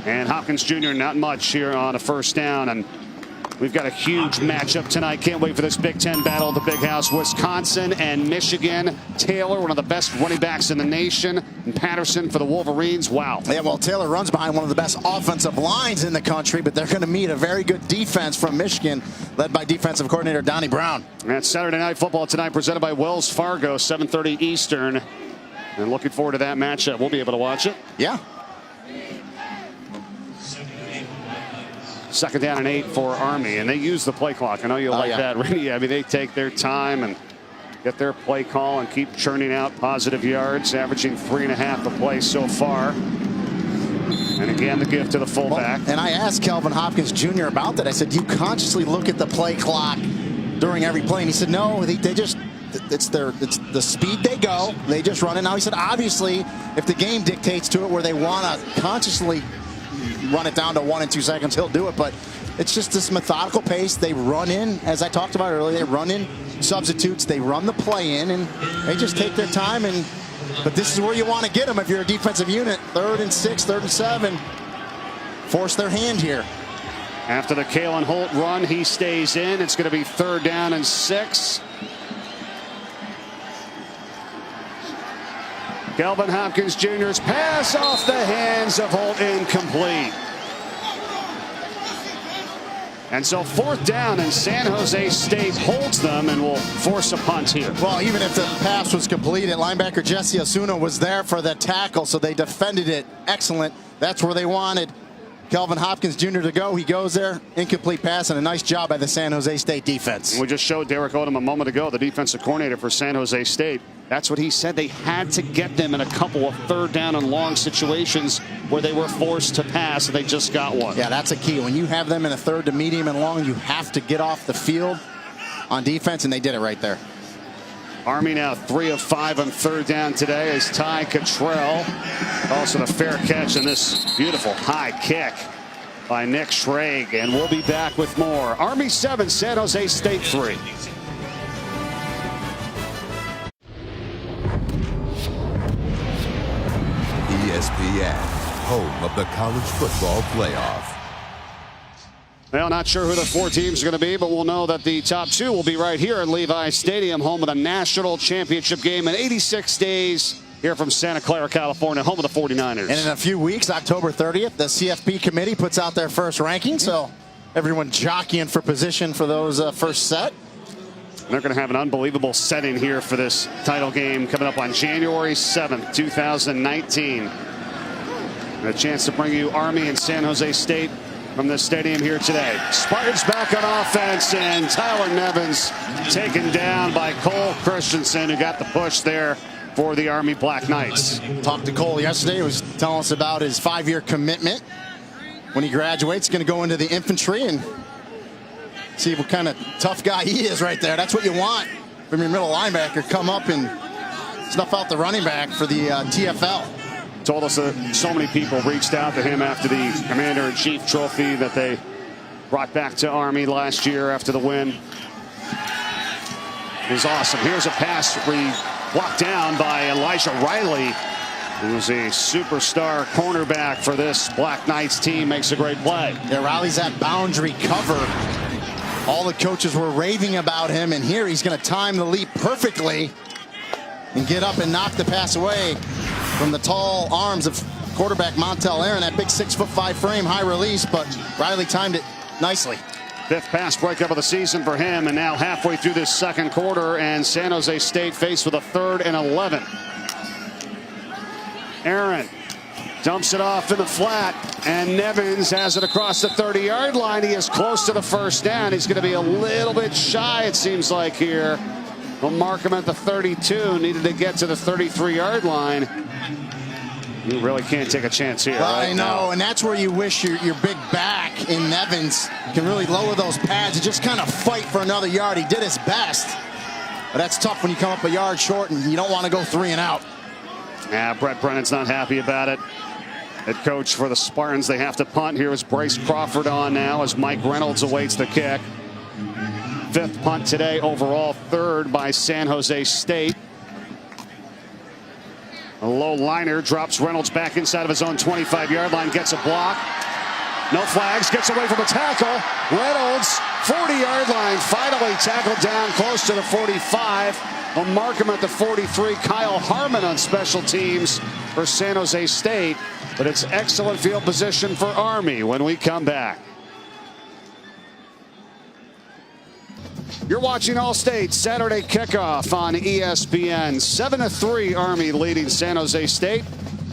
And Hopkins Jr. not much here on a first down, and we've got a huge matchup tonight. Can't wait for this Big Ten battle at the Big House. Wisconsin and Michigan. Taylor, one of the best running backs in the nation, and Patterson for the Wolverines. Wow. Yeah, well, Taylor runs behind one of the best offensive lines in the country, but they're going to meet a very good defense from Michigan, led by defensive coordinator Donnie Brown. And Saturday Night Football tonight, presented by Wells Fargo, 7:30 Eastern. And looking forward to that matchup. We'll be able to watch it. Yeah. 2nd down and 8 for Army, and they use the play clock. I know you like that, Randy. I mean, they take their time and get their play call and keep churning out positive yards, averaging 3.5 a play so far. And again, the gift to the fullback. Well, and I asked Kelvin Hopkins Jr. about that. I said, "Do you consciously look at the play clock during every play?" And he said, "No, they just it's the speed they go. They just run it." Now he said, obviously, if the game dictates to it where they want to consciously run it down to 1 and 2 seconds, he'll do it. But it's just this methodical pace. They run in, as I talked about earlier, they run in substitutes, they run the play in, and they just take their time. But this is where you want to get them if you're a defensive unit. 3rd and 6, 3rd and 7. Force their hand here. After the Kalen Holt run, he stays in. It's going to be 3rd down and 6. Kelvin Hopkins Jr.'s pass off the hands of Holt, incomplete. And so 4th down, and San Jose State holds them and will force a punt here. Well, even if the pass was completed, linebacker Jesse Osuna was there for the tackle, so they defended it excellent. That's where they wanted Kelvin Hopkins Jr. to go. He goes there, incomplete pass, and a nice job by the San Jose State defense. We just showed Derek Odom a moment ago, the defensive coordinator for San Jose State. That's what he said. They had to get them in a couple of 3rd down and long situations where they were forced to pass, and they just got one. Yeah, that's a key. When you have them in a 3rd to medium and long, you have to get off the field on defense, and they did it right there. Army now 3 of 5 on 3rd down today as Ty Cottrell. Also the fair catch in this beautiful high kick by Nick Schrage. And we'll be back with more. Army 7, San Jose State 3. ESPN, home of the college football playoff. Well, not sure who the 4 teams are going to be, but we'll know that the top 2 will be right here at Levi Stadium, home of the national championship game in 86 days here from Santa Clara, California, home of the 49ers. And in a few weeks, October 30th, the CFP committee puts out their first ranking, so everyone jockeying for position for those first set. They're going to have an unbelievable setting here for this title game coming up on January 7th, 2019. And a chance to bring you Army and San Jose State from the stadium here today. Spartans back on offense, and Tyler Nevins taken down by Cole Christensen, who got the push there for the Army Black Knights. Talked to Cole yesterday. He was telling us about his 5-year commitment. When he graduates, going to go into the infantry and see what kind of tough guy he is right there. That's what you want from your middle linebacker. Come up and snuff out the running back for the TFL. Told us that so many people reached out to him after the Commander-in-Chief trophy that they brought back to Army last year after the win. It was awesome. Here's a pass blocked down by Elijah Riley, who was a superstar cornerback for this Black Knights team. Makes a great play. Yeah, Riley's that boundary cover. All the coaches were raving about him, and here he's going to time the leap perfectly and get up and knock the pass away from the tall arms of quarterback Montel Aaron. That big 6'5" frame, high release, but Riley timed it nicely. 5th pass breakup of the season for him, and now halfway through this 2nd quarter, and San Jose State faced with a 3rd and 11. Aaron dumps it off in the flat, and Nevins has it across the 30-yard line. He is close to the 1st down. He's going to be a little bit shy, it seems like, here. We'll mark him at the 32. Needed to get to the 33-yard line. You really can't take a chance here. Well, right I know, now. and that's where you wish your big back in Nevins can really lower those pads and just kind of fight for another yard. He did his best, but that's tough when you come up a yard short and you don't want to go 3 and out. Yeah, Brett Brennan's not happy about it. Head coach for the Spartans, they have to punt. Here is Bryce Crawford on now as Mike Reynolds awaits the kick. 5th punt today overall, 3rd by San Jose State. A low liner drops Reynolds back inside of his own 25-yard line, gets a block. No flags, gets away from a tackle. Reynolds, 40-yard line, finally tackled down close to the 45. We'll mark him at the 43. Kyle Harmon on special teams for San Jose State. But it's excellent field position for Army when we come back. You're watching All-State Saturday Kickoff on ESPN. 7-3 Army leading San Jose State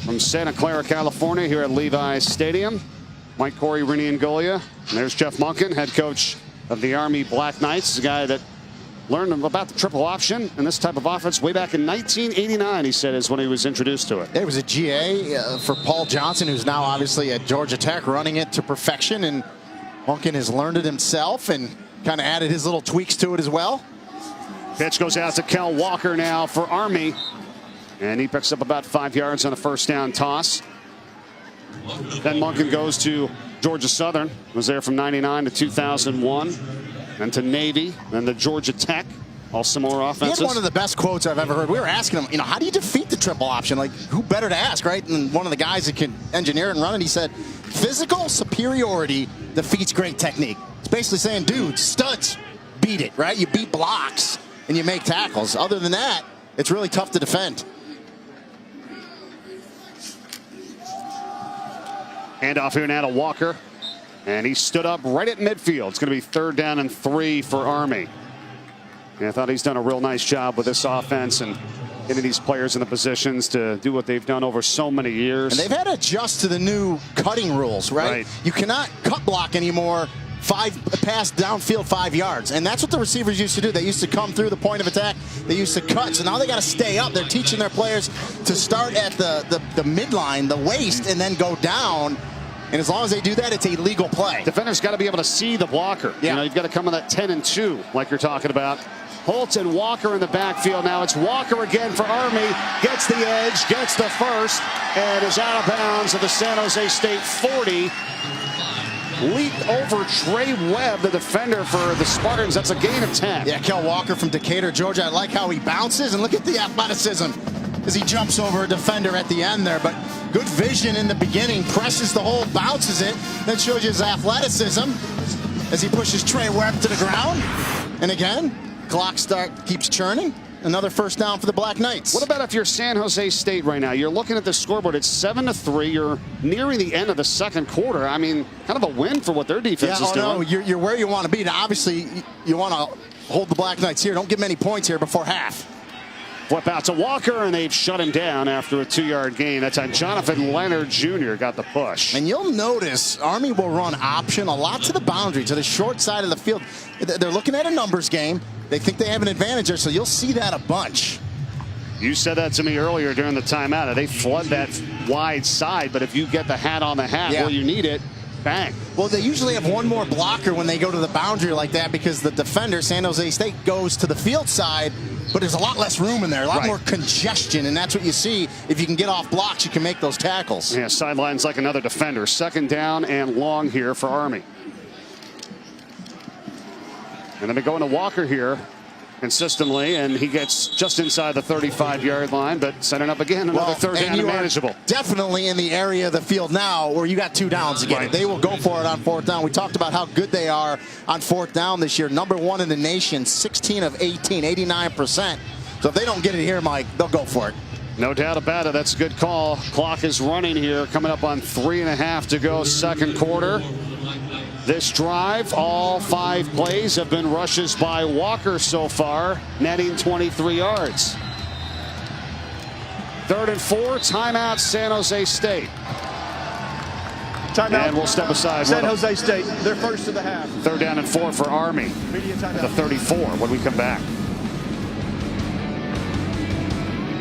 from Santa Clara, California, here at Levi's Stadium. Mike Corey, Rini and Golia. And there's Jeff Monken, head coach of the Army Black Knights, a guy that learned about the triple option and this type of offense way back in 1989, he said, is when he was introduced to it. It was a GA for Paul Johnson, who's now obviously at Georgia Tech, running it to perfection. And Monken has learned it himself and kind of added his little tweaks to it as well. Pitch goes out to Kel Walker now for Army. And he picks up about 5 yards on a first down toss. Then Monken goes to Georgia Southern. Was there from 99 to 2001. Then to Navy. Then to Georgia Tech. All similar offenses. He had one of the best quotes I've ever heard. We were asking him, how do you defeat the triple option? Like, who better to ask, right? And one of the guys that can engineer it and run it, he said, physical superiority defeats great technique. It's basically saying, dudes, studs, beat it, right? You beat blocks and you make tackles. Other than that, it's really tough to defend. Handoff here now to Walker. And he stood up right at midfield. It's going to be 3rd down and 3 for Army. And I thought he's done a real nice job with this offense and getting these players in the positions to do what they've done over so many years. And they've had to adjust to the new cutting rules, right? You cannot cut block anymore. Pass downfield 5 yards. And that's what the receivers used to do. They used to come through the point of attack. They used to cut. So now they got to stay up. They're teaching their players to start at the midline, the waist, and then go down. And as long as they do that, it's a legal play. Defenders got to be able to see the blocker. Yeah. You've got to come in that 10 and 2 like you're talking about. Holt and Walker in the backfield now. It's Walker again for Army. Gets the edge, gets the first, and is out of bounds at the San Jose State 40. Leaped over Trey Webb, the defender for the Spartans. That's a gain of 10. Yeah, Kel Walker from Decatur, Georgia. I like how he bounces, and look at the athleticism as he jumps over a defender at the end there. But good vision in the beginning, presses the hole, bounces it. That shows you his athleticism as he pushes Trey Webb to the ground. And again, clock keeps churning. Another first down for the Black Knights. What about if you're San Jose State right now? You're looking at the scoreboard. It's 7-3. You're nearing the end of the second quarter. I mean, kind of a win for what their defense is doing. No, you're where you want to be. Now, obviously, you want to hold the Black Knights here. Don't give many points here before half. Flip out to Walker, and they've shut him down after a 2-yard gain. That's on Jonathan Leonard Jr. got the push. And you'll notice Army will run option a lot to the boundary, to the short side of the field. They're looking at a numbers game. They think they have an advantage there, so you'll see that a bunch. You said that to me earlier during the timeout. They flood that wide side, but if you get the hat on the hat, well, you need it. Bang. Well, they usually have one more blocker when they go to the boundary like that because the defender, San Jose State, goes to the field side, but there's a lot less room in there, a lot more congestion, and that's what you see. If you can get off blocks, you can make those tackles. Yeah, sidelines like another defender. 2nd down and long here for Army. And then they go into Walker here consistently, and he gets just inside the 35-yard line, but setting up again another 3rd down and manageable. Definitely in the area of the field now where you got 2 downs to get it. They will go for it on 4th down. We talked about how good they are on 4th down this year. Number 1 in the nation, 16 of 18, 89%. So if they don't get it here, Mike, they'll go for it. No doubt about it. That's a good call. Clock is running here, coming up on 3.5 to go, second quarter. This drive, all 5 plays have been rushes by Walker so far, netting 23 yards. 3rd and 4, timeout San Jose State. Timeout. And we'll step aside. San Jose State, their first of the half. 3rd down and 4 for Army. At the 34 when we come back.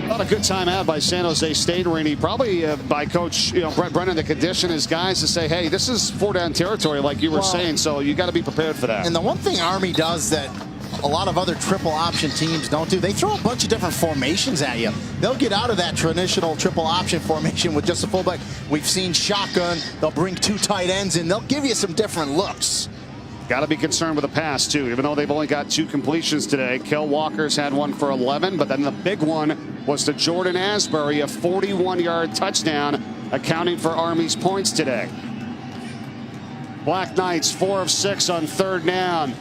Not a good timeout by San Jose State, Rini. Probably by Coach Brett Brennan to condition his guys to say, hey, this is 4-down territory like you were saying, so you got to be prepared for that. And the one thing Army does that a lot of other triple option teams don't do, they throw a bunch of different formations at you. They'll get out of that traditional triple option formation with just a fullback. We've seen shotgun. They'll bring 2 tight ends in. They'll give you some different looks. Got to be concerned with the pass, too, even though they've only got 2 completions today. Kel Walker's had one for 11, but then the big one was to Jordan Asbury, a 41-yard touchdown, accounting for Army's points today. Black Knights, 4 of 6 on 3rd down.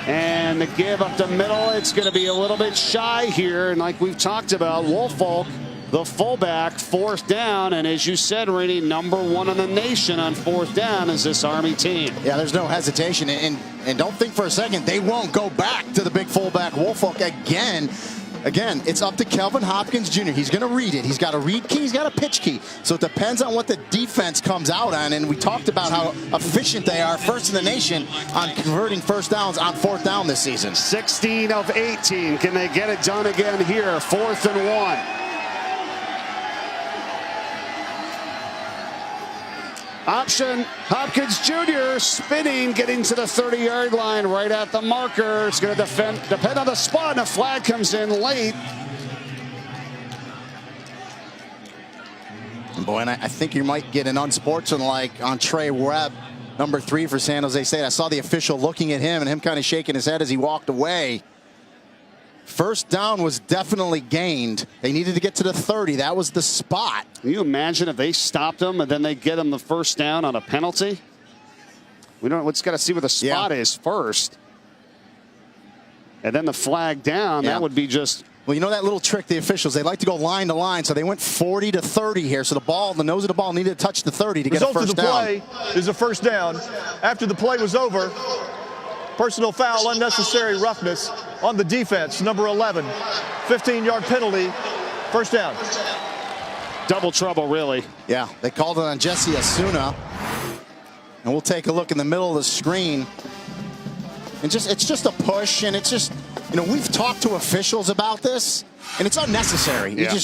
And the give up the middle, it's going to be a little bit shy here. And like we've talked about, Woolfolk the fullback, 4th down. And as you said, Rainey, #1 in the nation on 4th down is this Army team. Yeah, there's no hesitation. And don't think for a second they won't go back to the big fullback Woolfolk again. Again, it's up to Kelvin Hopkins Jr. He's going to read it. He's got a read key. He's got a pitch key. So it depends on what the defense comes out on. And we talked about how efficient they are, first in the nation, on converting first downs on 4th down this season. 16 of 18. Can they get it done again here? 4th and 1. Option, Hopkins Jr. spinning, getting to the 30-yard line right at the marker. It's going to depend on the spot, and a flag comes in late. Boy, and I think you might get an unsportsmanlike on Trey Webb, #3 for San Jose State. I saw the official looking at him and him kind of shaking his head as he walked away. First down was definitely gained. They needed to get to the 30. That was the spot. Can you imagine if they stopped him and then they get him the first down on a penalty? We just got to see where the spot is first. And then the flag down, that would be just... Well, you know that little trick, the officials, they like to go line to line, so they went 40 to 30 here. So the nose of the ball needed to touch the 30 to get a first down. Result of the play is a first down. After the play was over, personal foul, unnecessary roughness on the defense, #11. 15-yard penalty, first down. Double trouble, really. Yeah, they called it on Jesse Asuna. And we'll take a look in the middle of the screen. And it's just a push, and it's just, we've talked to officials about this, and it's unnecessary. Yeah.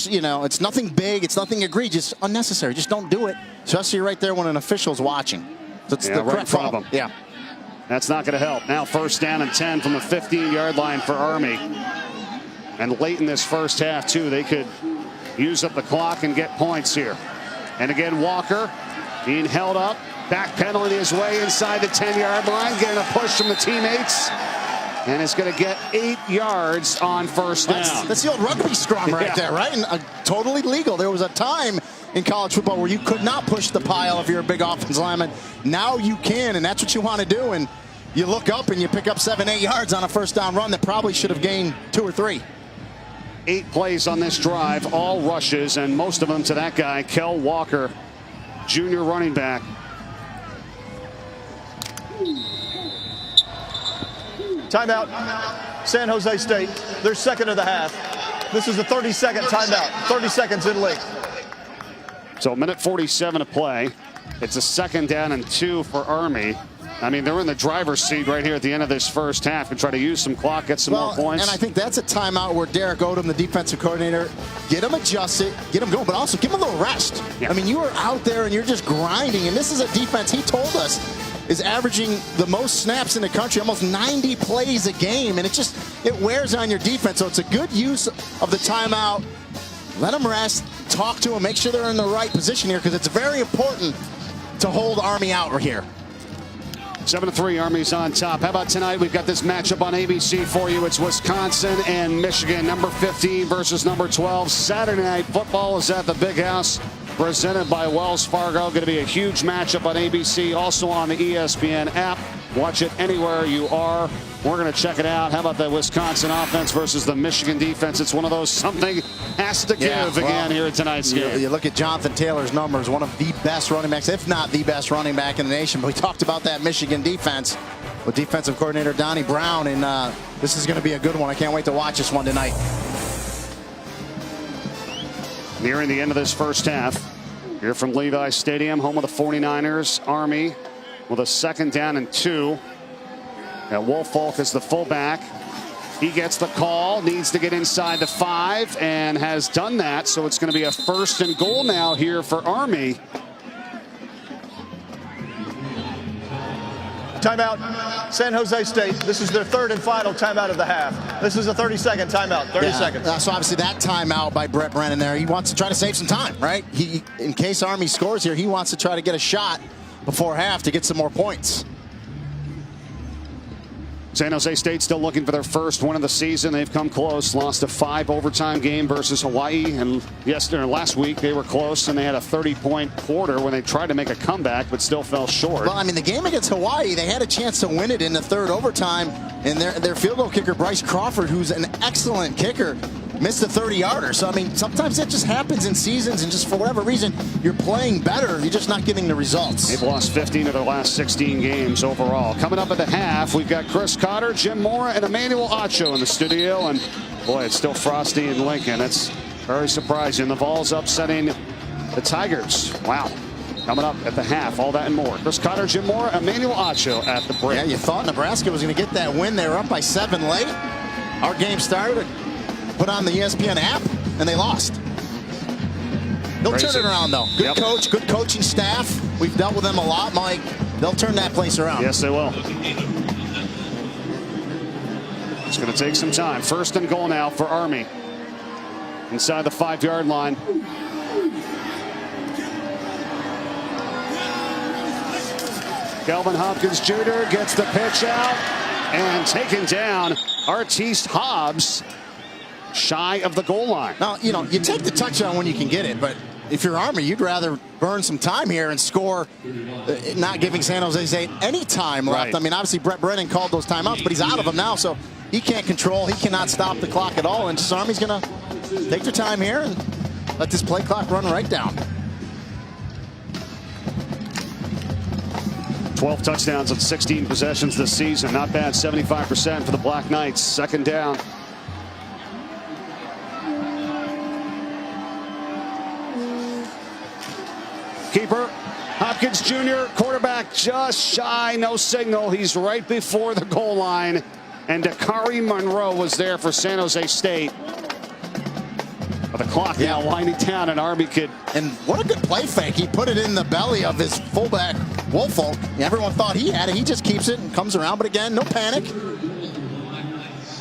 It's nothing big, it's nothing egregious, unnecessary. Just don't do it, especially right there when an official's watching. That's the correct problem. Yeah. That's not going to help. Now 1st down and 10 from the 15-yard line for Army. And late in this first half, too, they could use up the clock and get points here. And again, Walker being held up. Back pedaling his way inside the 10-yard line. Getting a push from the teammates. And it's going to get 8 yards on first down. That's the old rugby scrum right there, right? And totally legal. There was a time in college football where you could not push the pile if you're a big offensive lineman. Now you can, and that's what you want to do. And you look up and you pick up 7-8 yards on a first down run that probably should have gained 2 or 3. 8 plays on this drive, all rushes, and most of them to that guy, Kel Walker, junior running back. Timeout, San Jose State. Their second of the half. This is a 30-second timeout, 30 seconds in length. So a minute 47 to play. It's a 2nd down and 2 for Army. I mean, they're in the driver's seat right here at the end of this first half and try to use some clock, get some more points. And I think that's a timeout where Derek Odom, the defensive coordinator, get them adjusted, get them going, but also give them a little rest. Yeah. I mean, you are out there and you're just grinding, and this is a defense, he told us, is averaging the most snaps in the country, almost 90 plays a game, and it wears on your defense. So it's a good use of the timeout. Let them rest, talk to them, make sure they're in the right position here, because it's very important to hold Army out right here. 7-3, Army's on top. How about tonight? We've got this matchup on ABC for you. It's Wisconsin and Michigan, #15 versus #12. Saturday Night Football is at the Big House, presented by Wells Fargo. Going to be a huge matchup on ABC, also on the ESPN app. Watch it anywhere you are. We're going to check it out. How about the Wisconsin offense versus the Michigan defense? It's one of those something has to give again here at tonight's game. You look at Jonathan Taylor's numbers, one of the best running backs, if not the best running back in the nation. But we talked about that Michigan defense with defensive coordinator Donnie Brown, and this is going to be a good one. I can't wait to watch this one tonight. Nearing the end of this first half. Here from Levi Stadium, home of the 49ers. Army with a 2nd down and 2. And Woolfolk is the fullback. He gets the call, needs to get inside the 5, and has done that. So it's going to be a 1st and goal now here for Army. Timeout, San Jose State. This is their 3rd and final timeout of the half. This is a 30-second timeout, 30 seconds. So obviously that timeout by Brett Brennan there, he wants to try to save some time, right? In case Army scores here, he wants to try to get a shot before half to get some more points. San Jose State still looking for their first win of the season. They've come close, lost a 5 overtime game versus Hawaii, and last week they were close and they had a 30-point quarter when they tried to make a comeback but still fell short. Well, I mean, the game against Hawaii, they had a chance to win it in the 3rd overtime, and their field goal kicker Bryce Crawford, who's an excellent kicker, missed a 30-yarder. So, I mean, sometimes that just happens in seasons, and just for whatever reason, you're playing better. You're just not getting the results. They've lost 15 of their last 16 games overall. Coming up at the half, we've got Chris Cotter, Jim Mora, and Emmanuel Acho in the studio. And, boy, it's still frosty in Lincoln. It's very surprising. The Vols upsetting the Tigers. Wow. Coming up at the half, all that and more. Chris Cotter, Jim Mora, Emmanuel Acho at the break. Yeah, you thought Nebraska was going to get that win. They were up by 7 late. Our game started, put on the ESPN app, and they lost. They'll turn it around, though. Good coach, good coaching staff. We've dealt with them a lot, Mike. They'll turn that place around. Yes, they will. It's going to take some time. 1st and goal now for Army. Inside the 5-yard line. Kelvin Hopkins Jr. gets the pitch out and taken down. Artiste Hobbs shy of the goal line. Now, you know, you take the touchdown when you can get it, but if you're Army, you'd rather burn some time here and score, not giving San Jose State any time left. Right. I mean, obviously, Brett Brennan called those timeouts, but he's out of them now, so he can't control, he cannot stop the clock at all, and just Army's going to take their time here and let this play clock run right down. 12 touchdowns on 16 possessions this season. Not bad. 75% for the Black Knights. 2nd down. Keeper Hopkins Jr. Quarterback just shy. No signal. He's right before the goal line. And Dakari Monroe was there for San Jose State. But the clock now winding down, and Army could. And what a good play fake. He put it in the belly of his fullback, Woolfolk. Everyone thought he had it. He just keeps it and comes around. But again, no panic.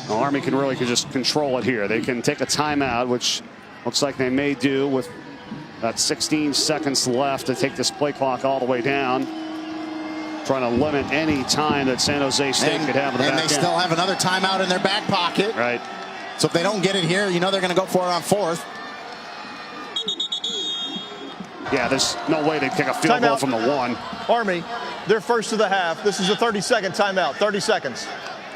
Well, Army can really just control it here. They can take a timeout, which looks like they may do with about 16 seconds left to take this play clock all the way down. Trying to limit any time that San Jose State could have in the back end. And they still have another timeout in their back pocket. Right. So if they don't get it here, you know they're going to go for it on 4th. Yeah, there's no way they'd kick a field goal from the 1. Army, they're first of the half. This is a 30-second timeout. 30 seconds.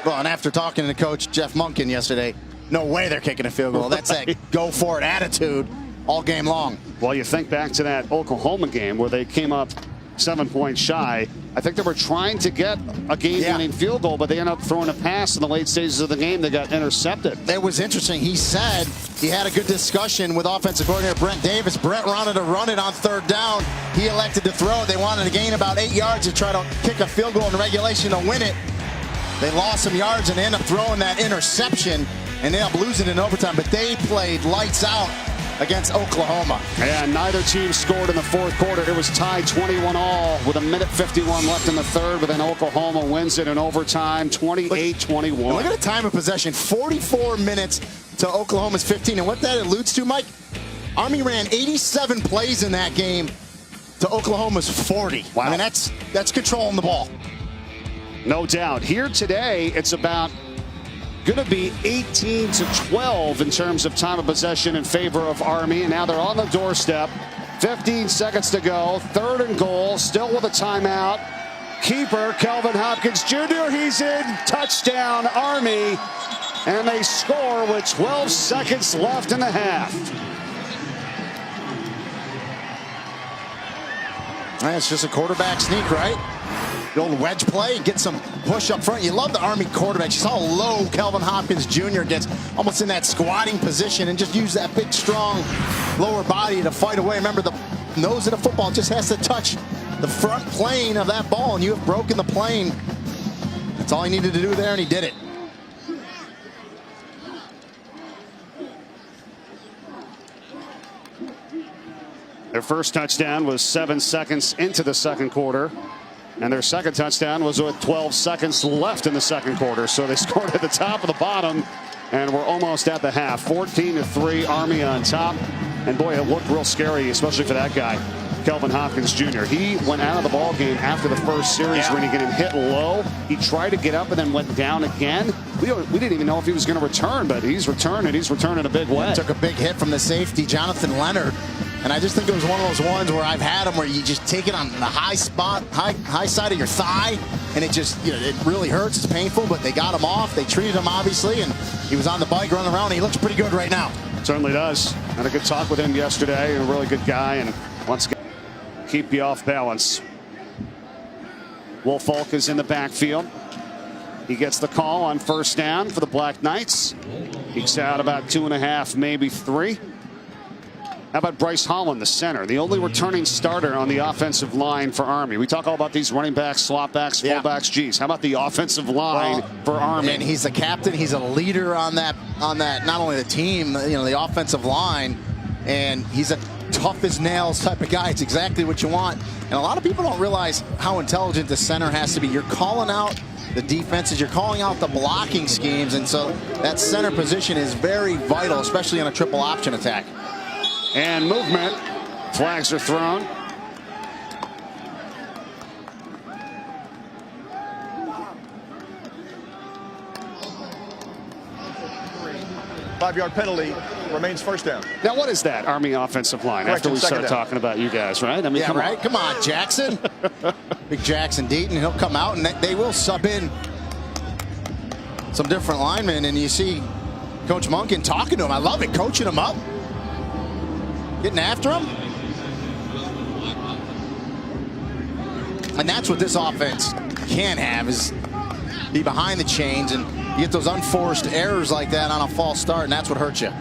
Well, and after talking to Coach Jeff Monken yesterday, no way they're kicking a field goal. That's that go-for-it attitude all game long. Well, you think back to that Oklahoma game where they came up 7 points shy. I think they were trying to get a game-winning field goal, but they ended up throwing a pass in the late stages of the game that got intercepted. It was interesting. He said he had a good discussion with offensive coordinator Brent Davis. Brent wanted to run it on 3rd down. He elected to throw it. They wanted to gain about 8 yards to try to kick a field goal in regulation to win it. They lost some yards and they ended up throwing that interception and ended up losing in overtime. But they played lights out against Oklahoma. And neither team scored in the 4th quarter. It was tied 21-all with 1:51 left in the 3rd, but then Oklahoma wins it in overtime, 28-21. Look at the time of possession, 44 minutes to Oklahoma's 15. And what that alludes to, Mike, Army ran 87 plays in that game to Oklahoma's 40. Wow. I mean, that's controlling the ball. No doubt. Here today, it's about going to be 18-12 in terms of time of possession in favor of Army. And now they're on the doorstep. 15 seconds to go. 3rd and goal. Still with a timeout. Keeper, Kelvin Hopkins Jr. He's in. Touchdown, Army. And they score with 12 seconds left in the half. It's just a quarterback sneak, right? The old wedge play and get some push up front. You love the Army quarterback. You saw how low Kelvin Hopkins Jr. gets, almost in that squatting position, and just use that big, strong lower body to fight away. Remember, the nose of the football just has to touch the front plane of that ball, and you have broken the plane. That's all he needed to do there, and he did it. Their first touchdown was 7 seconds into the 2nd quarter. And their second touchdown was with 12 seconds left in the 2nd quarter. So they scored at the top of the bottom, and we're almost at the half. 14-3, Army on top. And boy, it looked real scary, especially for that guy, Kelvin Hopkins Jr. He went out of the ball game after the first series when he getting hit low. He tried to get up and then went down again. We didn't even know if he was going to return, but he's returned, and he's returning a big way. Took a big hit from the safety, Jonathan Leonard. And I just think it was one of those ones where I've had them where you just take it on the high spot, high side of your thigh, and it just, it really hurts. It's painful, but they got him off. They treated him, obviously, and he was on the bike running around. And he looks pretty good right now. Certainly does. Had a good talk with him yesterday. A really good guy, and once again, keep you off balance. Woolfolk is in the backfield. He gets the call on first down for the Black Knights. Ekes out about 2.5, maybe 3. How about Bryce Holland, the center, the only returning starter on the offensive line for Army? We talk all about these running backs, slot backs, fullbacks. Geez, how about the offensive line for Army? And he's the captain. He's a leader on that. Not only the team, the offensive line, and he's a tough as nails type of guy. It's exactly what you want. And a lot of people don't realize how intelligent the center has to be. You're calling out the defenses, you're calling out the blocking schemes, and so that center position is very vital, especially in a triple option attack. And movement. Flags are thrown. Five-yard penalty, remains first down. Now, what is that Army offensive line? Correction, after we start down. talking about you guys, right? I mean, Yeah, right? Come on, Jackson. Big Jackson Deaton. He'll come out, and they will sub in some different linemen, and you see Coach Monken talking to him. I love it, coaching him up. Getting after him. And that's what this offense can have, is be behind the chains, and you get those unforced errors like that on a false start, and that's what hurts you.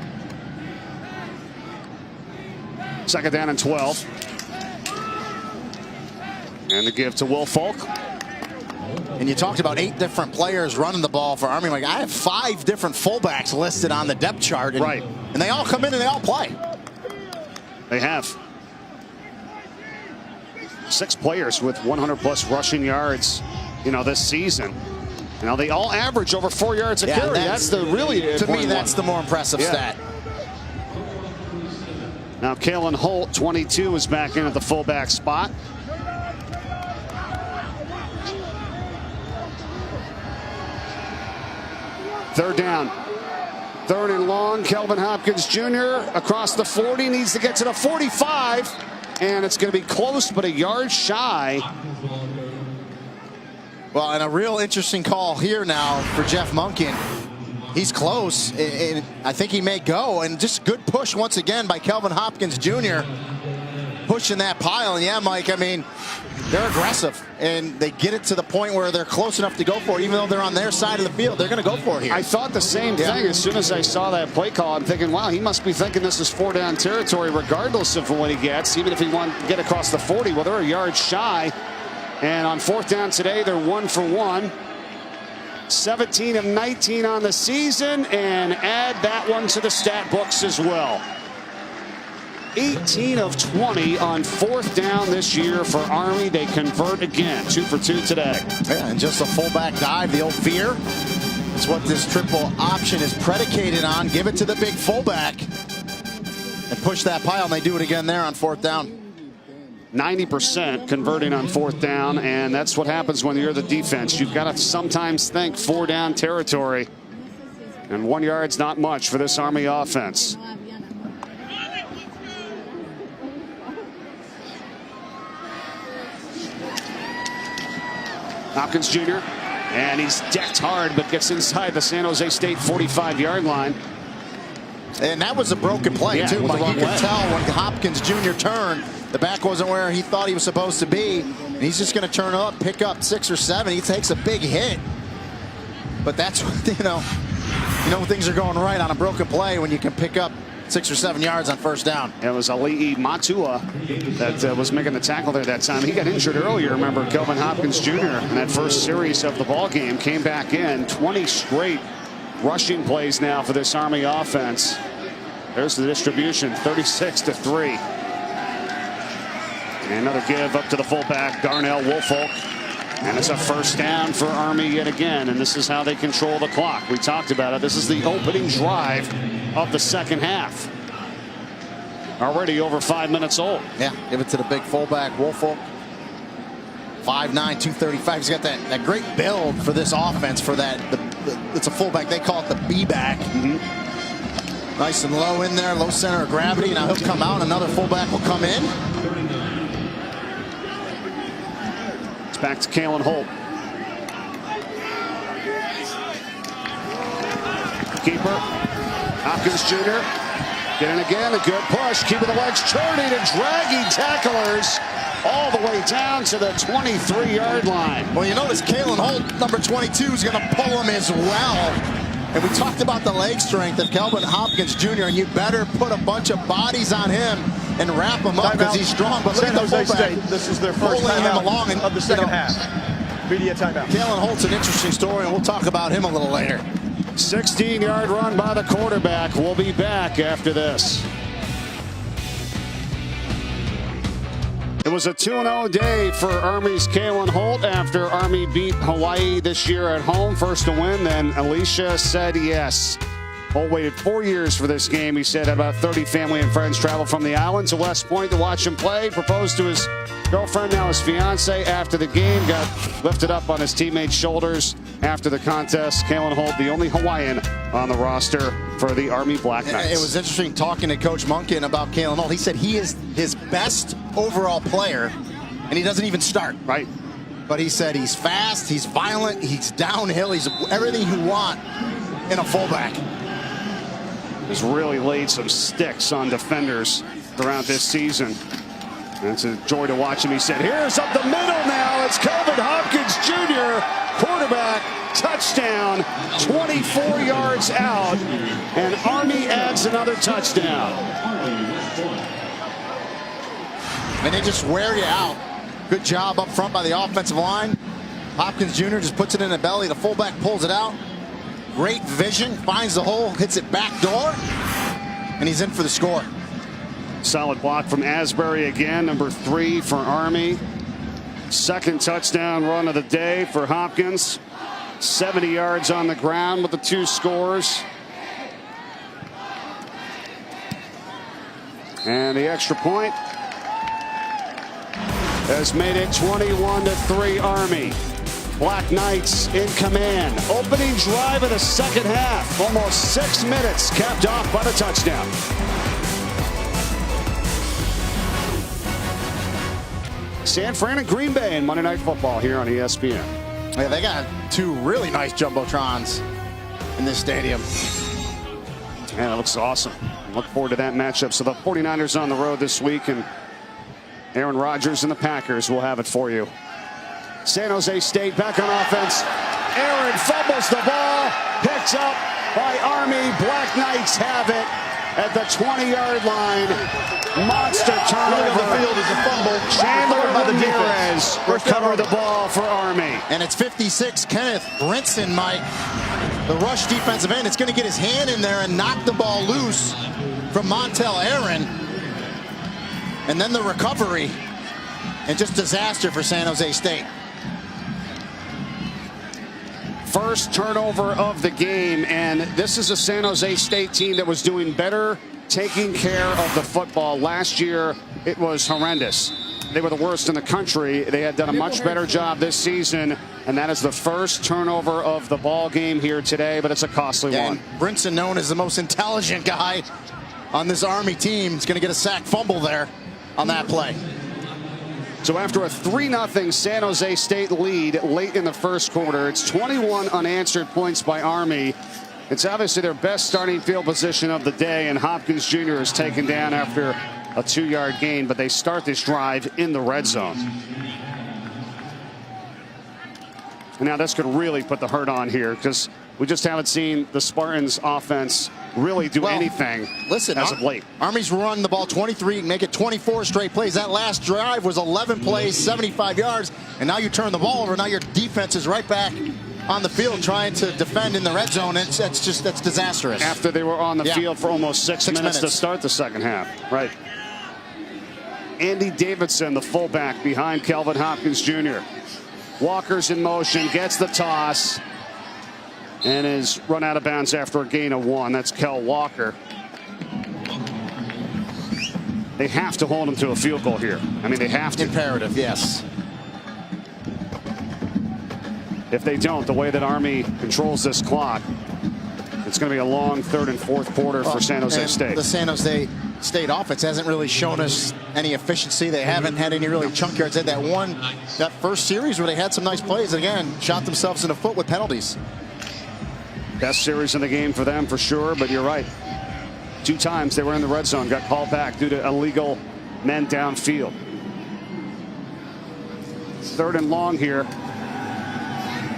Second down and 12. And the give to Woolfolk. And you talked about 8 different players running the ball for Army. Like, I have 5 different fullbacks listed on the depth chart, and, right, and they all come in and they all play. They have 6 players with 100+ rushing yards, this season. Now they all average over 4 yards a carry. That's the really to me. That's the more impressive stat. Now Kalen Holt, 22, is back in at the fullback spot. Third down. Third and long. Kelvin Hopkins Jr. across the 40, needs to get to the 45, and it's going to be close, but a yard shy. Well, and a real interesting call here now for Jeff Monken. He's close, and I think he may go. And just good push once again by Kelvin Hopkins Jr. pushing that pile. And yeah, Mike, I mean, they're aggressive, and they get it to the point where they're close enough to go for it. Even though they're on their side of the field, they're going to go for it here. I thought the same thing as soon as I saw that play call. I'm thinking, wow, he must be thinking this is 4-down territory regardless of what he gets, even if he wants to get across the 40. Well, they're a yard shy. And on fourth down today, they're 1 for 1. 17 of 19 on the season, and add that one to the stat books as well. 18 of 20 on fourth down this year for Army. They convert again. 2 for 2 today. Yeah, and just a fullback dive, the old fear. It's what this triple option is predicated on. Give it to the big fullback and push that pile, and they do it again there on fourth down. 90% converting on fourth down, and that's what happens when you're the defense. You've got to sometimes think 4-down territory, and 1 yard's not much for this Army offense. Hopkins Jr., and he's decked hard, but gets inside the San Jose State 45-yard line. And that was a broken play, too, Mike. You could tell when Hopkins Jr. turned, the back wasn't where he thought he was supposed to be. And he's just going to turn up, pick up 6 or 7. He takes a big hit. But that's, you know things are going right on a broken play when you can pick up 6 or 7 yards on first down. It was Ali'i Matua that was making the tackle there that time. He got injured earlier. Remember, Kelvin Hopkins Jr. in that first series of the ball game came back in. 20 straight rushing plays now for this Army offense. There's the distribution, 36-3. And another give up to the fullback, Darnell Woolfolk. And it's a first down for Army yet again. And this is how they control the clock. We talked about it. This is the opening drive of the second half. Already over 5 minutes old. Yeah, give it to the big fullback, Woolfolk. 5'9", 235. He's got that great build for this offense. For that, it's a fullback. They call it the B-back. Nice and low in there, low center of gravity. Now he'll come out. Another fullback will come in. It's back to Kalen Holt. Keeper, Hopkins Jr. Getting again, a good push, keeping the legs churning and dragging tacklers all the way down to the 23-yard line. Well, you notice Kalen Holt, number 22, is going to pull him as well. And we talked about the leg strength of Kelvin Hopkins Jr., and you better put a bunch of bodies on him and wrap him up because he's strong. But San look at the Jose fullback. State, this is their first Pulling him along timeout of the second half. Media timeout. Kalen Holt's an interesting story, and we'll talk about him a little later. 16-yard run by the quarterback. We'll be back after this. It was a 2-0 day for Army's Kalen Holt after Army beat Hawaii this year at home. First to win, then Alicia said yes. Holt waited 4 years for this game. He said about 30 family and friends traveled from the island to West Point to watch him play. Proposed to his girlfriend, now his fiance, after the game. Got lifted up on his teammates' shoulders after the contest. Kalen Holt, the only Hawaiian on the roster for the Army Black Knights. It was interesting talking to Coach Munkin about Kalen Holt. He said he is his best overall player, and he doesn't even start. Right. But he said he's fast, he's violent, he's downhill, he's everything you want in a fullback. He's really laid some sticks on defenders throughout this season. And it's a joy to watch him. He said, here's up the middle now. It's Kelvin Hopkins Jr., quarterback, touchdown, 24 yards out, and Army adds another touchdown. And they just wear you out. Good job up front by the offensive line. Hopkins Jr. just puts it in the belly. The fullback pulls it out. Great vision, finds the hole, hits it back door, and he's in for the score. Solid block from Asbury again, number 3 for Army. Second touchdown run of the day for Hopkins. 70 yards on the ground with the 2 scores. And the extra point has made it 21-3 Army. Black Knights in command. Opening drive of the second half. Almost 6 minutes, capped off by the touchdown. San Fran and Green Bay in Monday Night Football here on ESPN. Yeah, they got 2 really nice jumbotrons in this stadium. Man, that looks awesome. Look forward to that matchup. So the 49ers on the road this week, and Aaron Rodgers and the Packers will have it for you. San Jose State back on offense. Aaron fumbles the ball. Picked up by Army. Black Knights have it at the 20-yard line. Monster turnover. On the field is a fumble. Chandler by the Ramirez recover the ball for Army. And it's 56, Kenneth Brinson, Mike. The rush defensive end. It's going to get his hand in there and knock the ball loose from Montel Aaron. And then the recovery. And just disaster for San Jose State. First turnover of the game, and this is a San Jose State team that was doing better taking care of the football. Last year, it was horrendous. They were the worst in the country. They had done a much better job this season, and that is the first turnover of the ball game here today, but it's a costly one. Brinson, known as the most intelligent guy on this Army team, is going to get a sack fumble there on that play. So after a 3-0 San Jose State lead late in the first quarter, it's 21 unanswered points by Army. It's obviously their best starting field position of the day, and Hopkins Jr. is taken down after a 2-yard gain, but they start this drive in the red zone. And now this could really put the hurt on here, because we just haven't seen the Spartans offense really do anything as of late. Army's run the ball 23, make it 24 straight plays. That last drive was 11 plays, 75 yards, and now you turn the ball over. Now your defense is right back on the field trying to defend in the red zone. That's disastrous. After they were on the field for almost six minutes to start the second half. Right. Andy Davidson, the fullback behind Kelvin Hopkins Jr. Walker's in motion, gets the toss, and is run out of bounds after a gain of 1. That's Kel Walker. They have to hold him to a field goal here. I mean, they have to. Imperative, yes. If they don't, the way that Army controls this clock, It's going to be a long third and fourth quarter for San Jose State. The San Jose State offense hasn't really shown us any efficiency. They haven't had any really chunk yards. They had that first series where they had some nice plays. Again, shot themselves in the foot with penalties. Best series in the game for them for sure, but you're right. 2 times they were in the red zone, got called back due to illegal men downfield. Third and long here.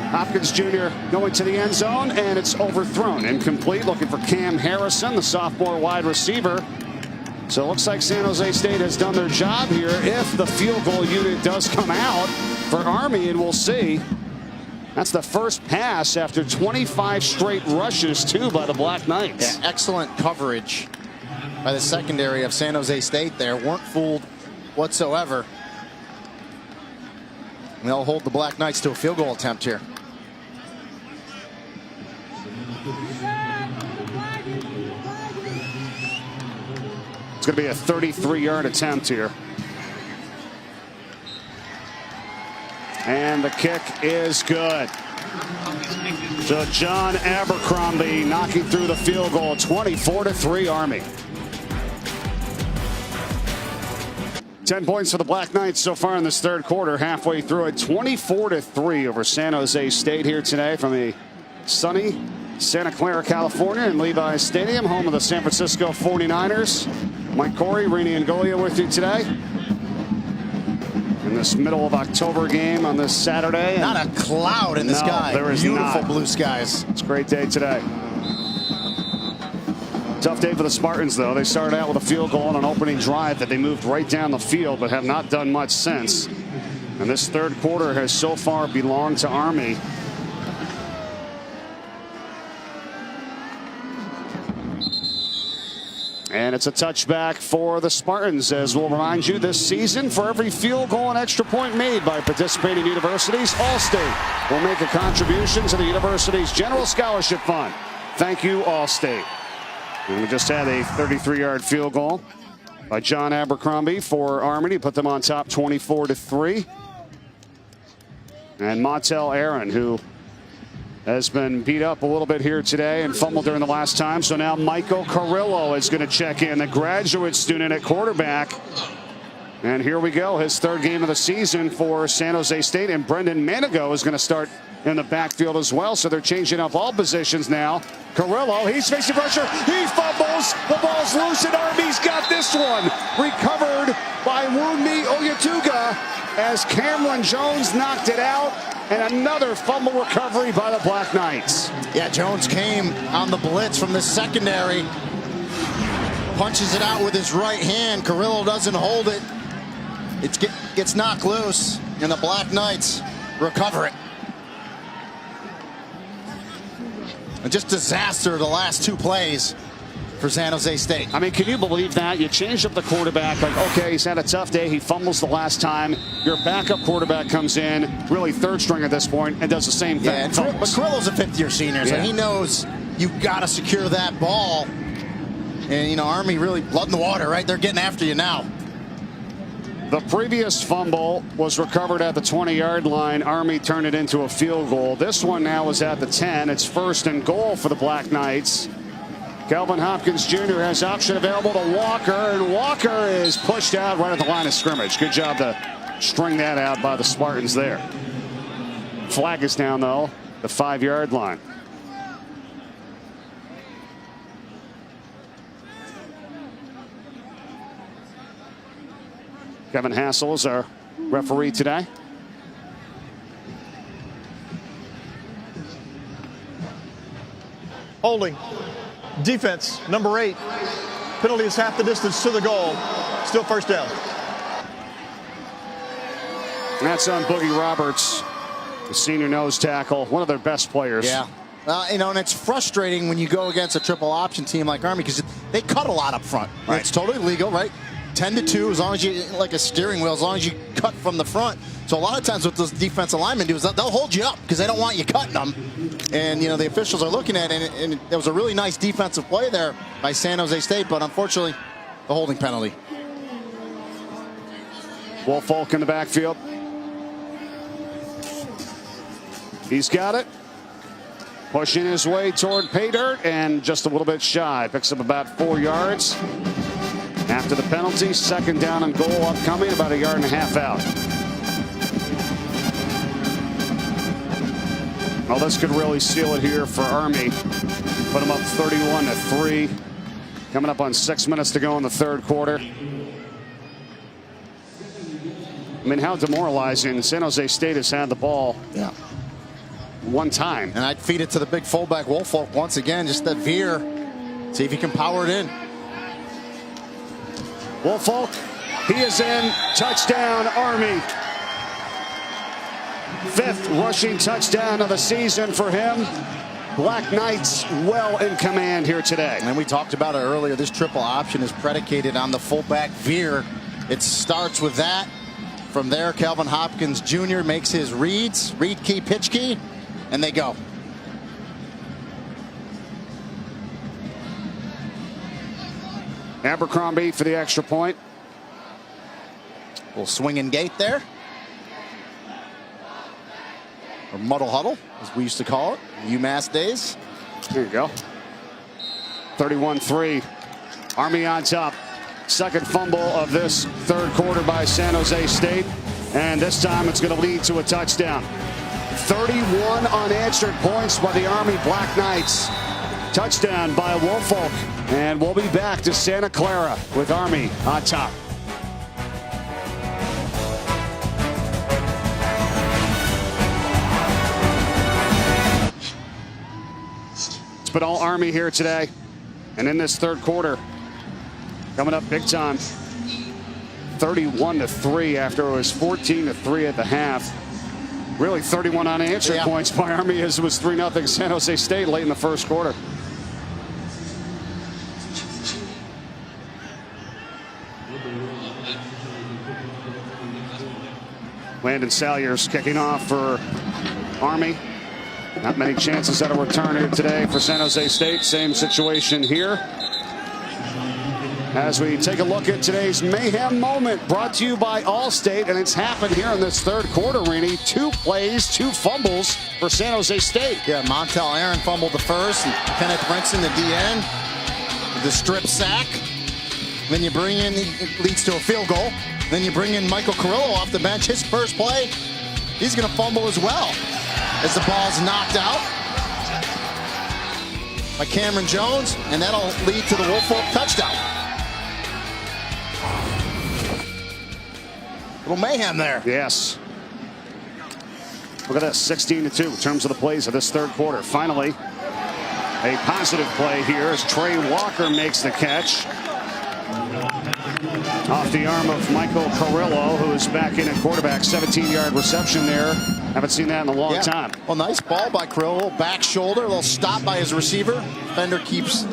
Hopkins Jr. going to the end zone, and it's overthrown. Incomplete, looking for Cam Harrison, the sophomore wide receiver. So it looks like San Jose State has done their job here if the field goal unit does come out for Army, and we'll see. That's the first pass after 25 straight rushes, too, by the Black Knights. Yeah, excellent coverage by the secondary of San Jose State there. Weren't fooled whatsoever. And they'll hold the Black Knights to a field goal attempt here. It's going to be a 33-yard attempt here. And the kick is good. So John Abercrombie knocking through the field goal. 24-3 Army. 10 points for the Black Knights so far in this third quarter. Halfway through it, 24-3 over San Jose State here today from the sunny Santa Clara, California, in Levi's Stadium, home of the San Francisco 49ers. Mike Corey, Rini and Golia with you today. In this middle of October game on this Saturday. Not a cloud in the sky. There is beautiful not. Blue skies. It's a great day today. Tough day for the Spartans, though. They started out with a field goal on an opening drive that they moved right down the field, but have not done much since. And this third quarter has so far belonged to Army. And it's a touchback for the Spartans, as we'll remind you this season, for every field goal and extra point made by participating universities, Allstate will make a contribution to the university's general scholarship fund. Thank you, Allstate. And we just had a 33-yard field goal by John Abercrombie for Army to put them on top 24-3. And Montel Aaron, who has been beat up a little bit here today and fumbled during the last time. So now Michael Carrillo is going to check in, the graduate student at quarterback. And here we go, his third game of the season for San Jose State. And Brendan Manigo is going to start in the backfield as well. So they're changing up all positions now. Carrillo, he's facing pressure. He fumbles. The ball's loose, and Army's got this one. Recovered by Wunmi Oyatuga as Cameron Jones knocked it out. And another fumble recovery by the Black Knights. Yeah, Jones came on the blitz from the secondary. Punches it out with his right hand. Carrillo doesn't hold it. It gets knocked loose, and the Black Knights recover it. And just disaster the last 2 plays for San Jose State. I mean, can you believe that? You changed up the quarterback. Like, okay, he's had a tough day. He fumbles the last time. Your backup quarterback comes in, really third string at this point, and does the same thing. Yeah, but Carrillo's a fifth-year senior, so he knows you've got to secure that ball. And, you know, Army really blood in the water, right? They're getting after you now. The previous fumble was recovered at the 20-yard line. Army turned it into a field goal. This one now is at the 10. It's first and goal for the Black Knights. Kelvin Hopkins Jr. has option available to Walker, and Walker is pushed out right at the line of scrimmage. Good job to string that out by the Spartans there. Flag is down, though, the 5-yard line. Kevin Hassel is our referee today. Holding. Defense, number 8. Penalty is half the distance to the goal. Still first down. And that's on Boogie Roberts, the senior nose tackle, one of their best players. Yeah. You know, and it's frustrating when you go against a triple option team like Army because they cut a lot up front. Right. It's totally legal, right? 10-2, as long as you, like a steering wheel, as long as you cut from the front. So a lot of times what those defensive linemen do is they'll hold you up because they don't want you cutting them. And, you know, the officials are looking at it, and there was a really nice defensive play there by San Jose State, but unfortunately, the holding penalty. Wolf Folk in the backfield. He's got it. Pushing his way toward pay dirt and just a little bit shy. Picks up about 4 yards. After the penalty, second down and goal upcoming, about 1.5 yards out. Well, this could really seal it here for Army. Put them up 31-3. Coming up on 6 minutes to go in the third quarter. I mean, how demoralizing. San Jose State has had the ball. Yeah. One time. And I'd feed it to the big fullback Woolfolk once again. Just that veer. See if he can power it in. Woolfolk, he is in. Touchdown, Army. 5th rushing touchdown of the season for him. Black Knights well in command here today. And we talked about it earlier. This triple option is predicated on the fullback veer. It starts with that. From there, Calvin Hopkins Jr. makes his reads. Read key, pitch key. And they go. Abercrombie for the extra point. Little swinging gate there. Or muddle huddle, as we used to call it. UMass days. There you go. 31-3. Army on top. Second fumble of this third quarter by San Jose State. And this time it's going to lead to a touchdown. 31 unanswered points by the Army Black Knights. Touchdown by Woolfolk. And we'll be back to Santa Clara with Army on top. It's been all Army here today. And in this third quarter, coming up big time. 31-3 after it was 14-3 at the half. Really 31 unanswered points by Army as it was 3-0 San Jose State late in the first quarter. Landon Salyers kicking off for Army. Not many chances at a return here today for San Jose State. Same situation here. As we take a look at today's mayhem moment brought to you by Allstate, and it's happened here in this third quarter, Rainey. 2 plays, 2 fumbles for San Jose State. Yeah, Montel Aaron fumbled the first, and Kenneth Brinson, the DN, with the strip sack. Then you bring in, it leads to a field goal. Then you bring in Michael Carrillo off the bench. His first play, he's going to fumble as well as the ball's knocked out by Cameron Jones, and that'll lead to the Woolfolk touchdown. Little mayhem there. Yes. Look at this, 16-2 in terms of the plays of this third quarter. Finally, a positive play here as Trey Walker makes the catch. Off the arm of Michael Carrillo, who is back in at quarterback. 17-yard reception there. Haven't seen that in a long time. Well, nice ball by Carrillo. Back shoulder, a little stop by his receiver. Defender keeps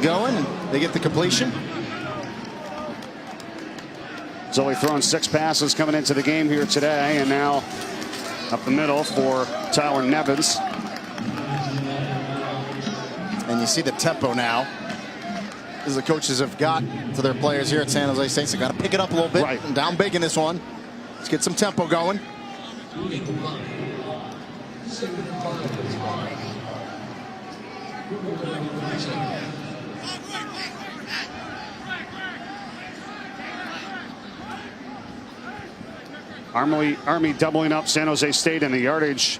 going, and they get the completion. He's only thrown 6 passes coming into the game here today, and now up the middle for Tyler Nevins. And you see the tempo now, as the coaches have got to their players here at San Jose State. So got to pick it up a little bit. Right. And down big in this one. Let's get some tempo going. Army doubling up San Jose State in the yardage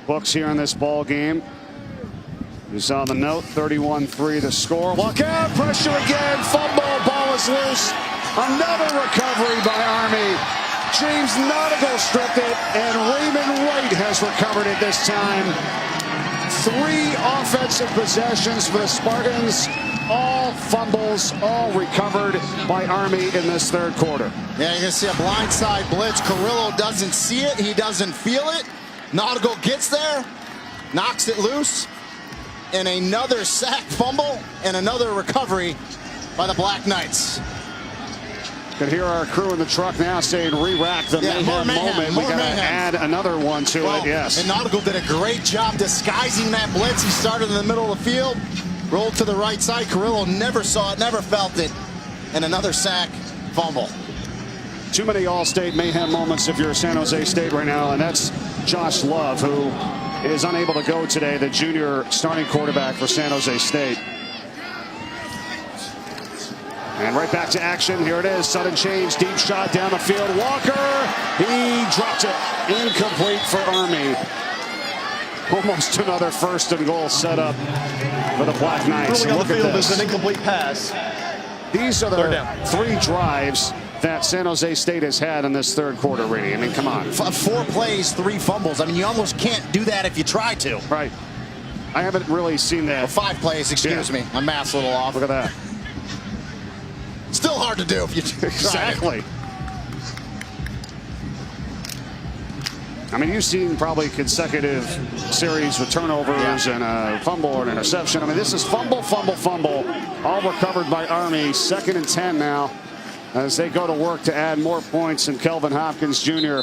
books here in this ball game. You saw the note, 31-3 the score. Look out, pressure again, fumble, ball is loose. Another recovery by Army. James Nautigal stripped it, and Raymond White has recovered it this time. 3 offensive possessions for the Spartans. All fumbles, all recovered by Army in this third quarter. Yeah, you're going to see a blindside blitz. Carrillo doesn't see it. He doesn't feel it. Nautigal gets there, knocks it loose, and another sack fumble and another recovery by the Black Knights. Can hear our crew in the truck now saying re-rack the mayhem moment. We got to add another one to it, yes. And Nautigal did a great job disguising that blitz. He started in the middle of the field, rolled to the right side. Carrillo never saw it, never felt it. And another sack, fumble. Too many All-State mayhem moments if you're San Jose State right now, and that's Josh Love, who is unable to go today, the junior starting quarterback for San Jose State. And right back to action. Here it is. Sudden change. Deep shot down the field. Walker. He dropped it. Incomplete for Army. Almost another 1st and goal set up for the Black Knights. Ruling on the Look at field this. is an incomplete pass. These are the 3 drives that San Jose State has had in this 3rd quarter, Rainey. I mean, come on. 4 plays, 3 fumbles. I mean, you almost can't do that if you try to. Right. I haven't really seen that. Or 5 plays, excuse me. My math's a little off. Look at that. Still hard to do if you try. Exactly. I mean, you've seen probably consecutive series with turnovers and a fumble or an interception. I mean, this is fumble, fumble, fumble, all recovered by Army. 2nd and 10 now as they go to work to add more points, and Kelvin Hopkins Jr.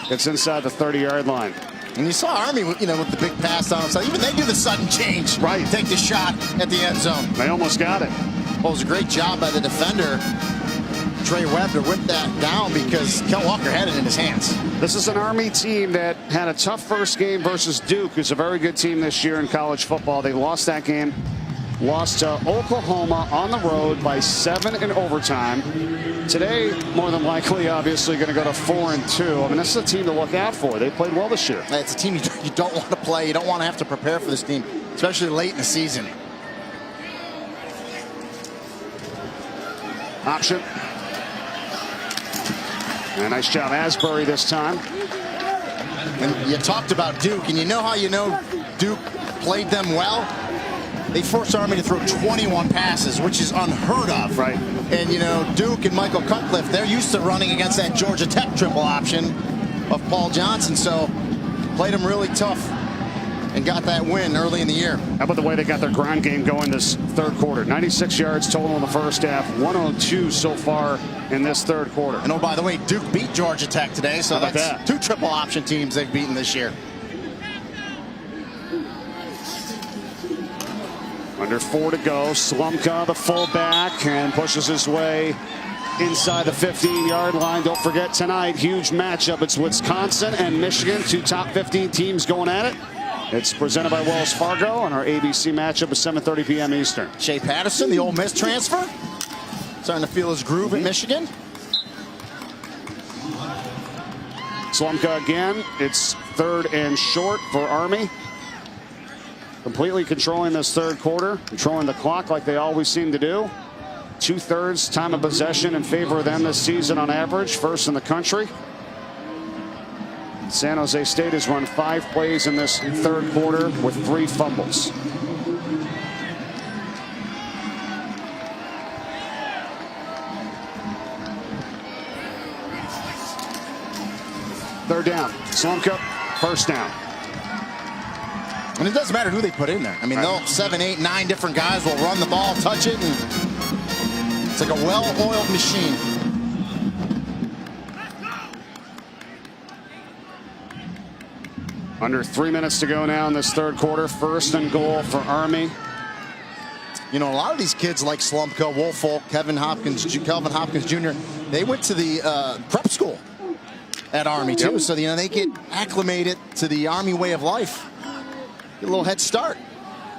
gets inside the 30-yard line. And you saw Army, with the big pass on himself. Even they do the sudden change. Right. Take the shot at the end zone. They almost got it. Well, it was a great job by the defender, Trey Webb, to whip that down because Kel Walker had it in his hands. This is an Army team that had a tough first game versus Duke, who's a very good team this year in college football. They lost that game. Lost to Oklahoma on the road by 7 in overtime. Today, more than likely, obviously, going to go to 4-2. I mean, this is a team to look out for. They played well this year. It's a team you don't want to play. You don't want to have to prepare for this team, especially late in the season. Option. And a nice job, Asbury, this time. And you talked about Duke, and you know how Duke played them well? They forced Army to throw 21 passes, which is unheard of. Right. And, Duke and Michael Cutcliffe, they're used to running against that Georgia Tech triple option of Paul Johnson. So played them really tough and got that win early in the year. How about the way they got their ground game going this 3rd quarter? 96 yards total in the first half, 102 so far in this 3rd quarter. And, oh, by the way, Duke beat Georgia Tech today. So that's 2 triple option teams they've beaten this year. Under 4 to go. Slumka, the fullback, and pushes his way inside the 15-yard line. Don't forget tonight, huge matchup. It's Wisconsin and Michigan, 2 top 15 teams going at it. It's presented by Wells Fargo, and our ABC matchup is 7:30 p.m. Eastern. Shea Patterson, the Ole Miss transfer, starting to feel his groove at Michigan. Slumka again. It's 3rd and short for Army. Completely controlling this 3rd quarter, controlling the clock like they always seem to do. 2/3 time of possession in favor of them this season on average, 1st in the country. San Jose State has run 5 plays in this 3rd quarter with 3 fumbles. Third down. Slumka, 1st down. And it doesn't matter who they put in there. I mean, they'll 7, 8, 9 different guys will run the ball, touch it, and it's like a well-oiled machine. Under 3 minutes to go now in this 3rd quarter. 1st and goal for Army. A lot of these kids like Slumka, Woolfolk, Kelvin Hopkins Jr., they went to the prep school at Army, too. Yep. So, they get acclimated to the Army way of life. Get a little head start.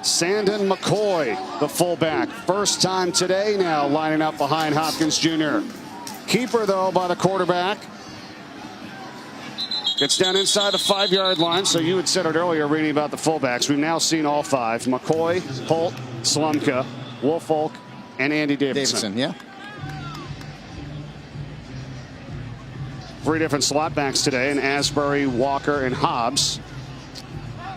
Sandon McCoy, the fullback. 1st time today now lining up behind Hopkins Jr. Keeper, though, by the quarterback. Gets down inside the 5-yard line. So you had said it earlier reading about the fullbacks. We've now seen all 5. McCoy, Holt, Slumka, Woolfolk, and Andy Davidson. Yeah. 3 different slot backs today, and Asbury, Walker, and Hobbs.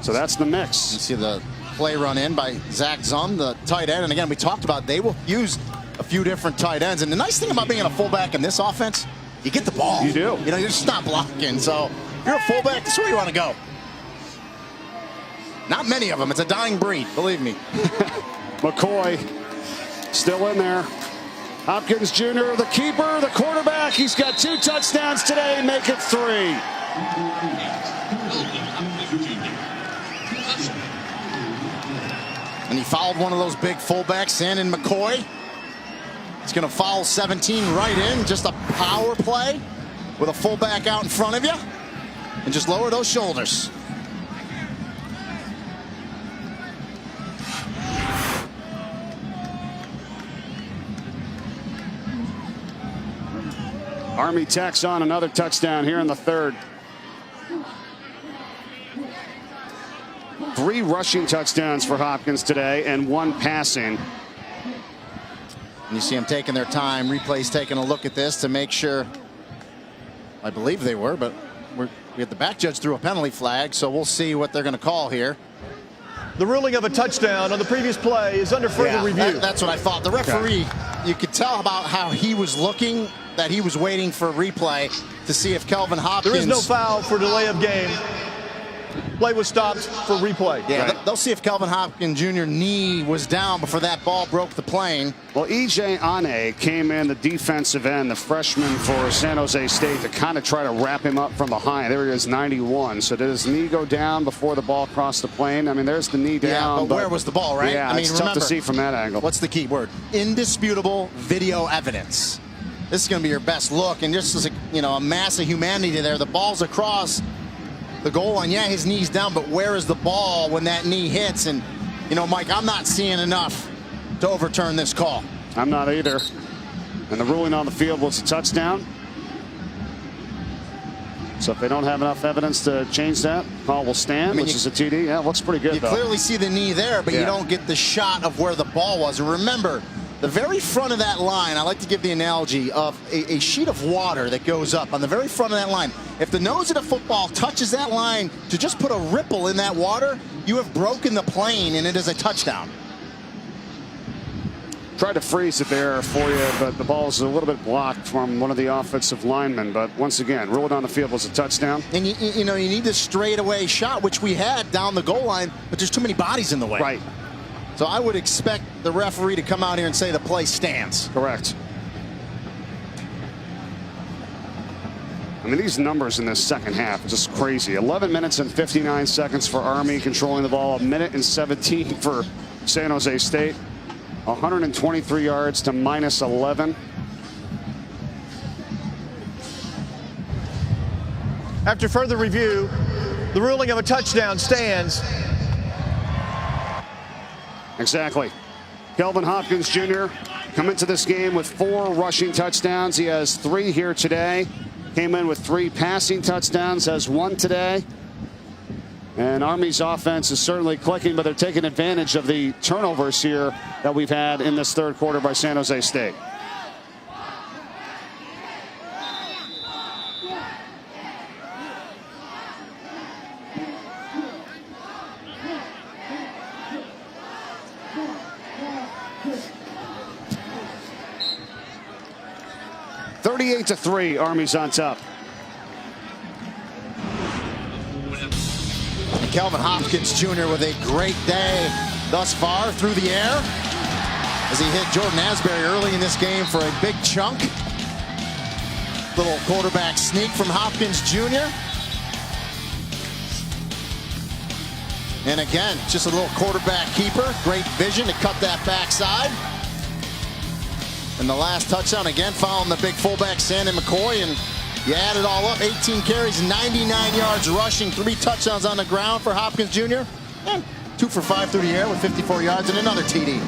So that's the mix. You see the play run in by Zach Zung, the tight end. And again, we talked about they will use a few different tight ends. And the nice thing about being a fullback in this offense, you get the ball. You do. You're just not blocking. So if you're a fullback, that's where you want to go. Not many of them. It's a dying breed, believe me. McCoy still in there. Hopkins Jr., the keeper, the quarterback. He's got 2 touchdowns today. Make it 3. And he fouled one of those big fullbacks, Sandon McCoy. He's going to foul 17 right in. Just a power play with a fullback out in front of you. And just lower those shoulders. Army tacks on another touchdown here in the third. 3 rushing touchdowns for Hopkins today and 1 passing. And you see them taking their time. Replay's taking a look at this to make sure. I believe they were, but we had the back judge threw a penalty flag, so we'll see what they're going to call here. The ruling of a touchdown on the previous play is under further review. That's what I thought. The referee, you could tell about how he was looking, that he was waiting for a replay to see if Kelvin Hopkins. There is no foul for delay of game. Play was stopped for replay. Yeah, they'll see if Kelvin Hopkins Jr. knee was down before that ball broke the plane. Well, E.J. Ane came in the defensive end, the freshman for San Jose State, to kind of try to wrap him up from behind. There he is, 91. So did his knee go down before the ball crossed the plane? I mean, there's the knee down. Yeah, but where was the ball, right? Yeah, I mean, it's remember, tough to see from that angle. What's the key word? Indisputable video evidence. This is going to be your best look, and just as a mass of humanity there. The ball's across the goal line. Yeah, his knee's down, but where is the ball when that knee hits? And Mike, I'm not seeing enough to overturn this call. I'm not either. And the ruling on the field was a touchdown. So if they don't have enough evidence to change that, call will stand, which is a TD. Yeah, it looks pretty good, You though. clearly see the knee there, but you don't get the shot of where the ball was. And remember, the very front of that line, I like to give the analogy of a sheet of water that goes up on the very front of that line. If the nose of the football touches that line to just put a ripple in that water, you have broken the plane, and it is a touchdown. Tried to freeze it there for you, but the ball is a little bit blocked from one of the offensive linemen. But once again, ruled on the field was a touchdown. And you need the straightaway shot, which we had down the goal line, but there's too many bodies in the way. Right. So I would expect the referee to come out here and say the play stands. Correct. I mean, these numbers in this second half are just crazy. 11 minutes and 59 seconds for Army controlling the ball. 1 minute and 17 for San Jose State. 123 yards to minus 11. After further review, the ruling of a touchdown stands. Exactly. Kelvin Hopkins Jr. come into this game with 4 rushing touchdowns. He has 3 here today. Came in with 3 passing touchdowns, has 1 today. And Army's offense is certainly clicking, but they're taking advantage of the turnovers here that we've had in this third quarter by San Jose State. (38-3), Army's on top. Kelvin Hopkins Jr. with a great day thus far through the air as he hit Jordan Asbury early in this game for a big chunk. Little quarterback sneak from Hopkins Jr. And again, just a little quarterback keeper. Great vision to cut that backside. And the last touchdown again following the big fullback Sandy McCoy, and you add it all up, 18 carries, 99 yards rushing, 3 touchdowns on the ground for Hopkins Jr. 2 for 5 through the air with 54 yards and another TD.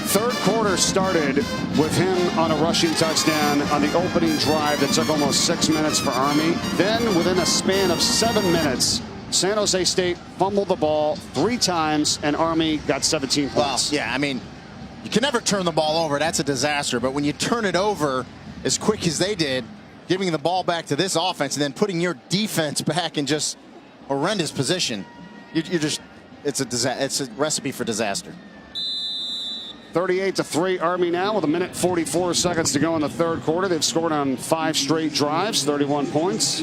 Third quarter started with him on a rushing touchdown on the opening drive that took almost 6 minutes for Army. Then within a span of 7 minutes, San Jose State fumbled the ball 3 times and Army got 17 points. Well, yeah, I mean, you can never turn the ball over. That's a disaster. But when you turn it over as quick as they did, giving the ball back to this offense and then putting your defense back in just horrendous position, it's a recipe for disaster. 38-3 Army now with 1 minute 44 seconds to go in the third quarter. They've scored on 5 straight drives, 31 points.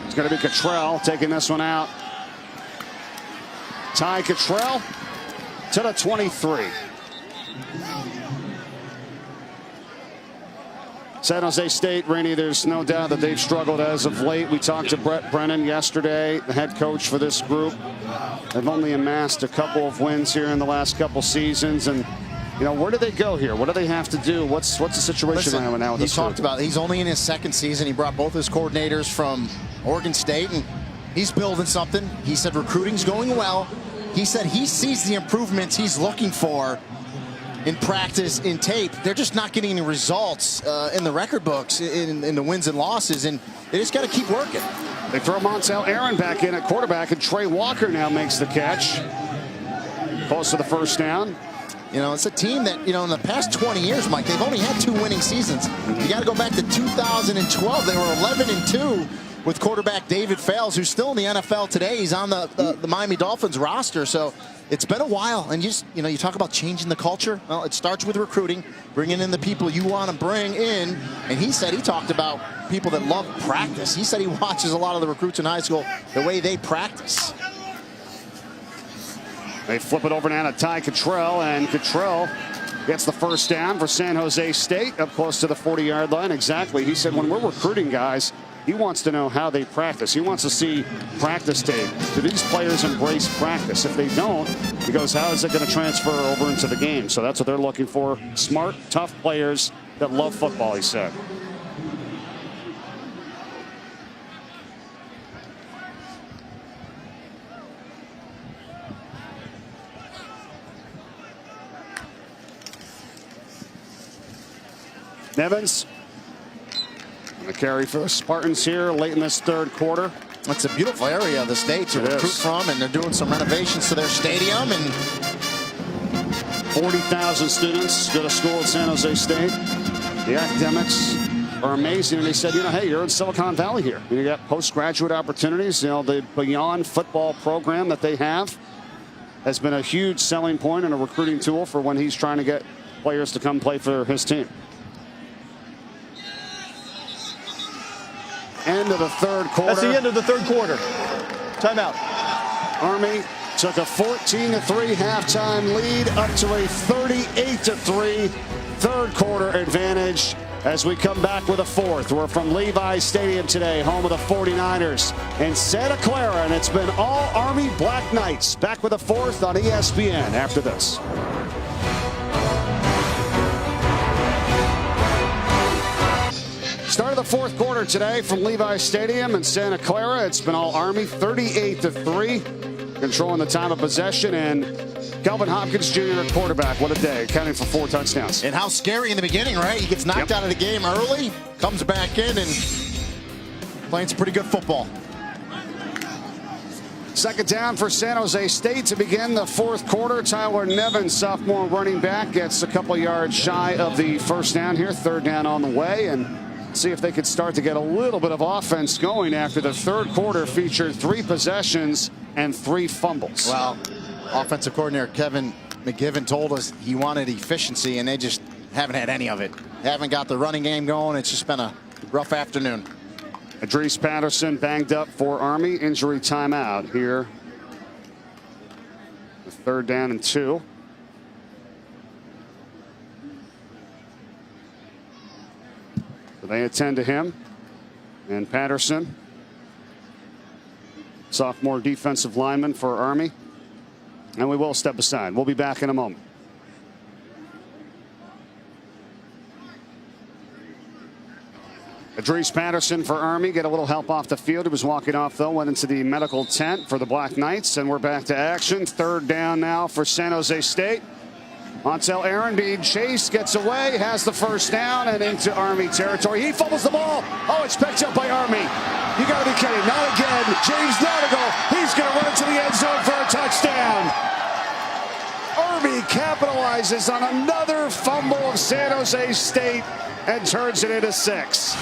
It's going to be Cottrell taking this one out. Ty Cottrell to the 23. San Jose State, Rainey, there's no doubt that they've struggled as of late. We talked to Brett Brennan yesterday, the head coach for this group. They've only amassed a couple of wins here in the last couple seasons. And, where do they go here? What do they have to do? What's the situation right now with this group? He talked about he's only in his 2nd season. He brought both his coordinators from Oregon State, and he's building something. He said recruiting's going well. he said he sees the improvements he's looking for in practice, in tape. They're just not getting any results in the record books, in the wins and losses, and they just got to keep working. They throw Montel Aaron back in at quarterback, and Trey Walker now makes the catch. Close to the first down. You know, it's a team that, you know, in the past 20 years, Mike, they've only had 2 winning seasons. You got to go back to 2012. They were 11-2 with quarterback David Fales, who's still in the NFL today. He's on the Miami Dolphins roster. So it's been a while. And you know, you talk about changing the culture. Well, it starts with recruiting, bringing in the people you want to bring in. And he talked about people that love practice. He said he watches a lot of the recruits in high school, the way they practice. They flip it over now to Ty Cottrell, and Cottrell gets the first down for San Jose State up close to the 40-yard line. Exactly. He said when we're recruiting guys, he wants to know how they practice. He wants to see practice tape. Do these players embrace practice? If they don't, he goes, how is it going to transfer over into the game? So that's what they're looking for. Smart, tough players that love football, he said. Nevins on the carry for the Spartans here late in this third quarter. It's a beautiful area of the state to recruit from, and they're doing some renovations to their stadium. And 40,000 students go to school at San Jose State. The academics are amazing, and they said, you know, hey, you're in Silicon Valley here. You got postgraduate opportunities. You know, the Beyond Football program that they have has been a huge selling point and a recruiting tool for when he's trying to get players to come play for his team. End of the third quarter. That's the end of the third quarter. Timeout. Army took a 14-3 halftime lead up to a 38-3 third quarter advantage as we come back with a fourth. We're from Levi Stadium today, home of the 49ers in Santa Clara, and it's been all Army Black Knights. Back with a fourth on ESPN after this. Start of the fourth quarter today from Levi Stadium in Santa Clara. It's been all Army, 38-3, controlling the time of possession, and Kelvin Hopkins Jr. at quarterback. What a day, accounting for 4 touchdowns. And how scary in the beginning, right? He gets knocked out of the game early, comes back in, and playing some pretty good football. Second down for San Jose State to begin the fourth quarter. Tyler Nevin, sophomore running back, gets a couple yards shy of the first down here. Third down on the way, and see if they could start to get a little bit of offense going after the third quarter featured 3 possessions and 3 fumbles. Well, offensive coordinator Kevin McGivern told us he wanted efficiency, and they just haven't had any of it. Haven't got the running game going. It's just been a rough afternoon. Adrees Patterson banged up for Army. Injury timeout here. The 3rd down and 2. They attend to him, and Patterson, sophomore defensive lineman for Army, and we will step aside. We'll be back in a moment. Adrees Patterson for Army get a little help off the field. He was walking off, though, went into the medical tent for the Black Knights, and we're back to action. 3rd down now for San Jose State. Montel Aaron being chased, gets away, has the first down, and into Army territory. He fumbles the ball. Oh, it's picked up by Army. You got to be kidding. Not again. James Nautigal. He's going to run into the end zone for a touchdown. Army capitalizes on another fumble of San Jose State and turns it into 6.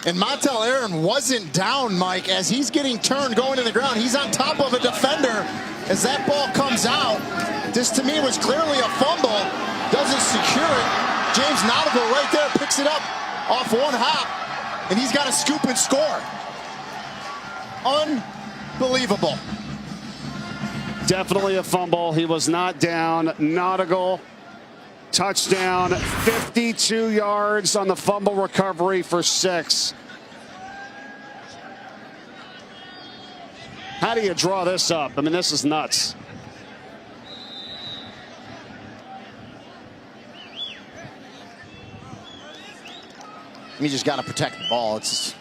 And Montel Aaron wasn't down, Mike, as he's getting turned going to the ground. He's on top of a defender as that ball comes out. This, to me, was clearly a fumble. Doesn't secure it. James Nautigal right there picks it up off one hop, and he's got to scoop and score. Unbelievable. Definitely a fumble. He was not down. Nautigal, touchdown, 52 yards on the fumble recovery for 6. How do you draw this up? I mean, this is nuts. You just got to protect the ball. It's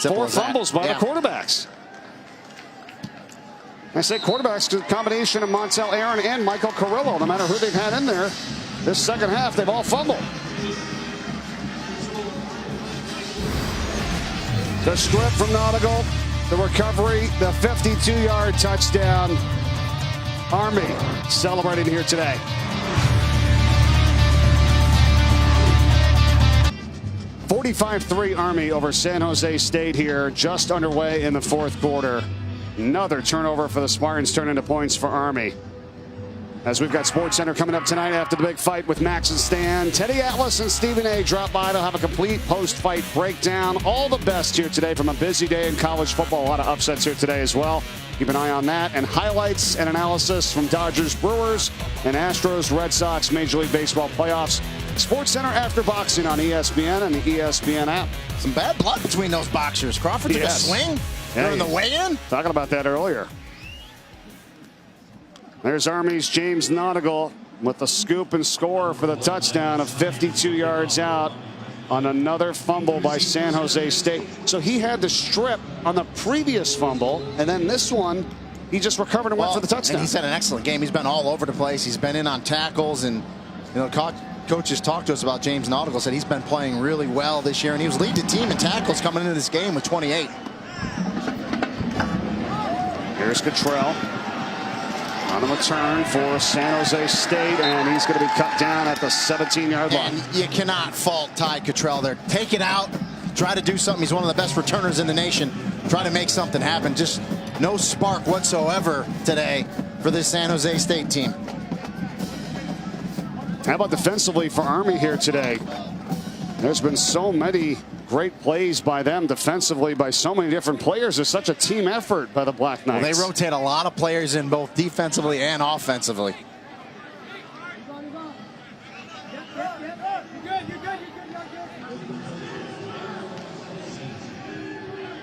4 fumbles by the quarterbacks. I say quarterbacks, a combination of Montel Aaron and Michael Carrillo. No matter who they've had in there, this second half, they've all fumbled. The strip from Nautigal, the recovery, the 52-yard touchdown. Army celebrating here today. $45-3 Army over San Jose State here, just underway in the fourth quarter. Another turnover for the Spartans, turn into points for Army. As we've got SportsCenter coming up tonight after the big fight with Max and Stan. Teddy Atlas and Stephen A. drop by to have a complete post-fight breakdown. All the best here today from a busy day in college football. A lot of upsets here today as well. Keep an eye on that. And highlights and analysis from Dodgers, Brewers, and Astros, Red Sox, Major League Baseball playoffs. SportsCenter after boxing on ESPN and the ESPN app. Some bad blood between those boxers. Crawford took a swing during the weigh-in. Talking about that earlier. There's Army's James Nautigal with the scoop and score for the touchdown of 52 yards out on another fumble by San Jose State. So he had the strip on the previous fumble, and then this one, he just recovered and went for the touchdown. And he's had an excellent game. He's been all over the place. He's been in on tackles, and coaches talked to us about James Nautigal, said he's been playing really well this year, and he was leading the team in tackles coming into this game with 28. Here's Cottrell on the return for San Jose State, and he's going to be cut down at the 17-yard line. And you cannot fault Ty Cottrell there. Take it out, try to do something. He's one of the best returners in the nation. Try to make something happen. Just no spark whatsoever today for this San Jose State team. How about defensively for Army here today? There's been so many great plays by them defensively by so many different players. There's such a team effort by the Black Knights. Well, they rotate a lot of players in both defensively and offensively.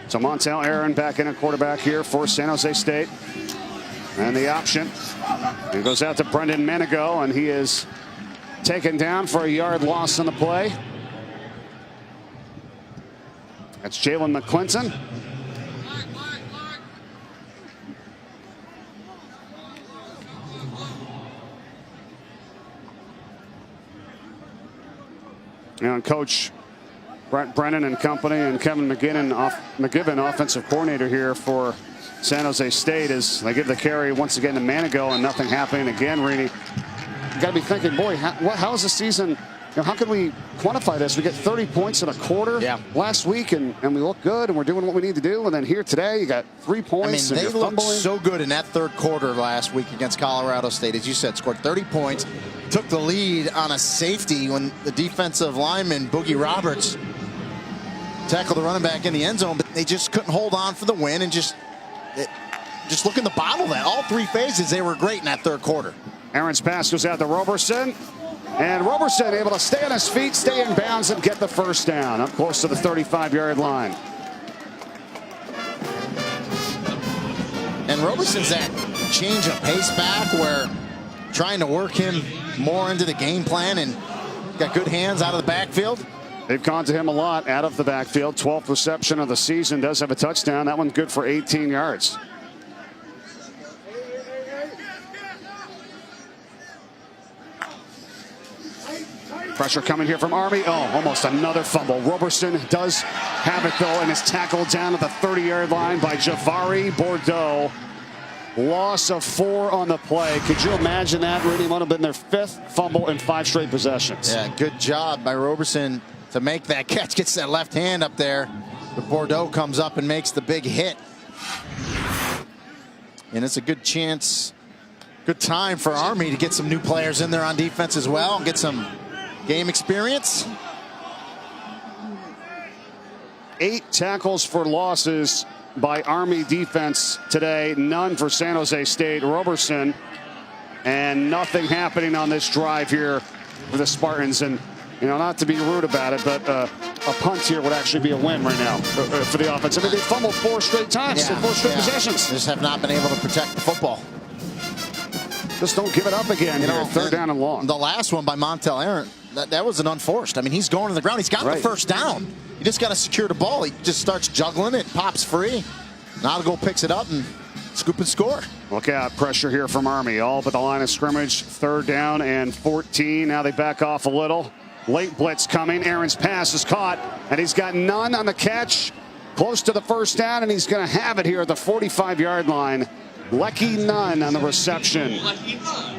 So Montel Aaron back in at quarterback here for San Jose State. And the option. It goes out to Brendan Manigo, and he is taken down for a yard loss on the play. That's Jalen McClinton. And Coach Brett Brennan and company and Kevin McGibbon, offensive coordinator here for San Jose State, as they give the carry once again to Manigo, and nothing happening again. Reedy, you got to be thinking, boy, how is the season? How can we quantify this? We get 30 points in a quarter last week, and we look good, and we're doing what we need to do. And then here today, you got 3 points. I mean, they looked so good in that third quarter last week against Colorado State. As you said, scored 30 points, took the lead on a safety when the defensive lineman, Boogie Roberts, tackled the running back in the end zone, but they just couldn't hold on for the win, and just looking to bottle that. All three phases, they were great in that third quarter. Aaron's pass goes out to Roberson. And Roberson able to stay on his feet, stay in bounds, and get the first down up close to the 35-yard line. And Roberson's that change of pace back where trying to work him more into the game plan, and got good hands out of the backfield. They've gone to him a lot out of the backfield. 12th reception of the season, does have a touchdown. That one's good for 18 yards. Pressure coming here from Army. Oh, almost another fumble. Roberson does have it, though, and is tackled down at the 30-yard line by Javari Bordeaux. Loss of 4 on the play. Could you imagine that? Rudy might have been their 5th fumble in 5 straight possessions. Yeah, good job by Roberson to make that catch. Gets that left hand up there. But Bordeaux comes up and makes the big hit. And it's a good chance, good time for Army to get some new players in there on defense as well and get some game experience. 8 tackles for losses by Army defense today. None for San Jose State. Roberson, and nothing happening on this drive here for the Spartans. And, not to be rude about it, but a punt here would actually be a win right now for the offense. I mean, they fumbled 4 straight times, 4 straight possessions. Just have not been able to protect the football. Just don't give it up again. Third down and long. The last one by Montel Aaron, that was an unforced. I mean, he's going to the ground. He's got the first down. You just got to secure the ball. He just starts juggling it, pops free. Nautigal picks it up and scoop and score. Look out, pressure here from Army. All but the line of scrimmage. 3rd down and 14. Now they back off a little. Late blitz coming. Aaron's pass is caught, and he's got none on the catch. Close to the 1st down, and he's going to have it here at the 45-yard line. Lucky Nunn on the reception.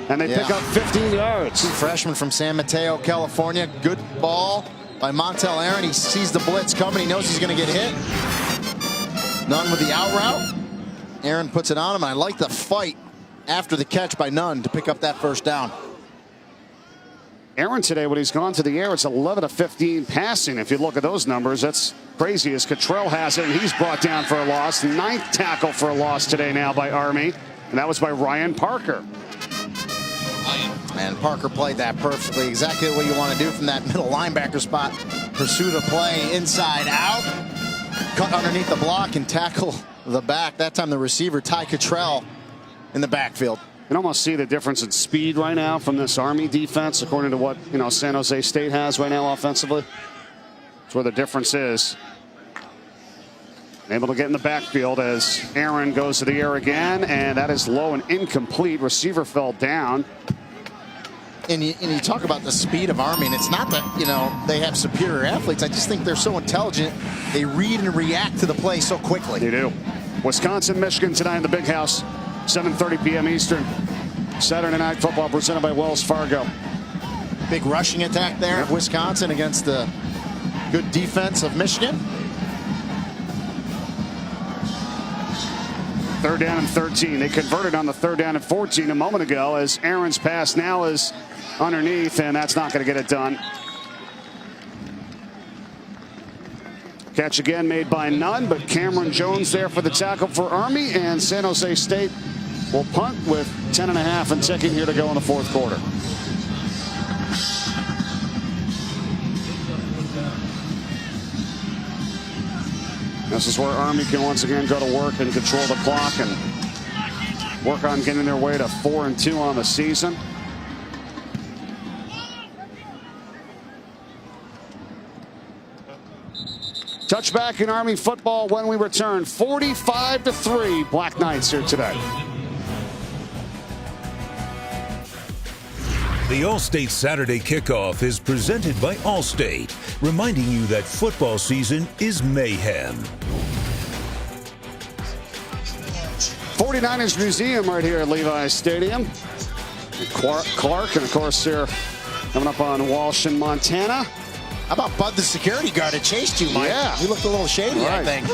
And they pick up 15 yards. Freshman from San Mateo, California. Good ball by Montel Aaron. He sees the blitz coming. He knows he's going to get hit. Nunn with the out route. Aaron puts it on him. I like the fight after the catch by Nunn to pick up that 1st down. Aaron today, when he's gone to the air, it's 11 of 15 passing. If you look at those numbers, that's crazy as Cottrell has it, and he's brought down for a loss. 9th tackle for a loss today now by Army, and that was by Ryan Parker. And Parker played that perfectly. Exactly what you want to do from that middle linebacker spot. Pursuit of play inside out. Cut underneath the block and tackle the back. That time the receiver, Ty Cottrell, in the backfield. You can almost see the difference in speed right now from this Army defense, according to what San Jose State has right now offensively. That's where the difference is. Able to get in the backfield as Aaron goes to the air again, and that is low and incomplete. Receiver fell down. And you talk about the speed of Army, and it's not that they have superior athletes. I just think they're so intelligent. They read and react to the play so quickly. They do. Wisconsin, Michigan tonight in the Big House. 7:30 p.m. Eastern. Saturday Night Football presented by Wells Fargo. Big rushing attack there of Wisconsin against the good defense of Michigan. 3rd down and 13. They converted on the 3rd down and 14 a moment ago as Aaron's pass now is underneath, and that's not going to get it done. Catch again made by Nunn, but Cameron Jones there for the tackle for Army, and San Jose State will punt with 10.5 and ticking here to go in the 4th quarter. This is where Army can once again go to work and control the clock and work on getting their way to 4-2 on the season. Touchback in Army football when we return. 45-3 Black Knights here today. The All-State Saturday Kickoff is presented by Allstate, reminding you that football season is mayhem. 49ers Museum right here at Levi's Stadium. Clark, and of course here coming up on Walsh in Montana. How about Bud the security guard that chased you, Mike? Yeah. He looked a little shady, right. I think.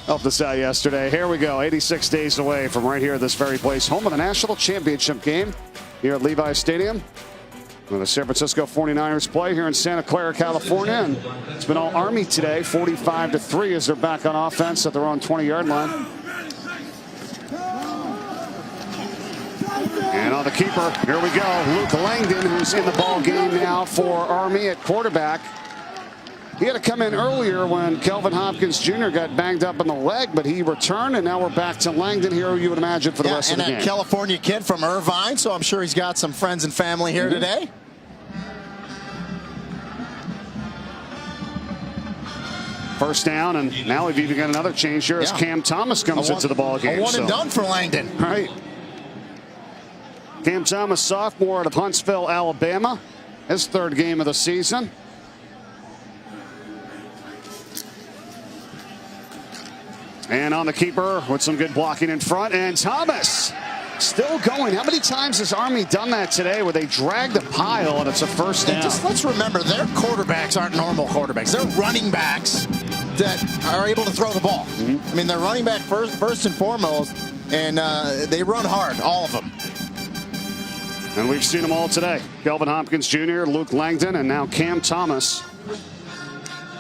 Helped us out yesterday. Here we go. 86 days away from right here at this very place. Home of the national championship game here at Levi's Stadium. Where the San Francisco 49ers play here in Santa Clara, California. And it's been all Army today. 45-3 as they're back on offense at their own 20-yard line. And on the keeper, here we go. Luke Langdon, who's in the ball game now for Army at quarterback. He had to come in earlier when Kelvin Hopkins Jr. got banged up in the leg, but he returned, and now we're back to Langdon here, you would imagine, for the rest of the game. And a California kid from Irvine, so I'm sure he's got some friends and family here today. First down, and now we've even got another change here as Cam Thomas comes into the ball game. A one and done for Langdon. Right. Cam Thomas, sophomore out of Huntsville, Alabama. His 3rd game of the season. And on the keeper with some good blocking in front. And Thomas still going. How many times has Army done that today where they drag the pile and it's a first down? And just let's remember, their quarterbacks aren't normal quarterbacks. They're running backs that are able to throw the ball. I mean, they're running back first and foremost, and they run hard, all of them. And we've seen them all today. Kelvin Hopkins Jr., Luke Langdon, and now Cam Thomas.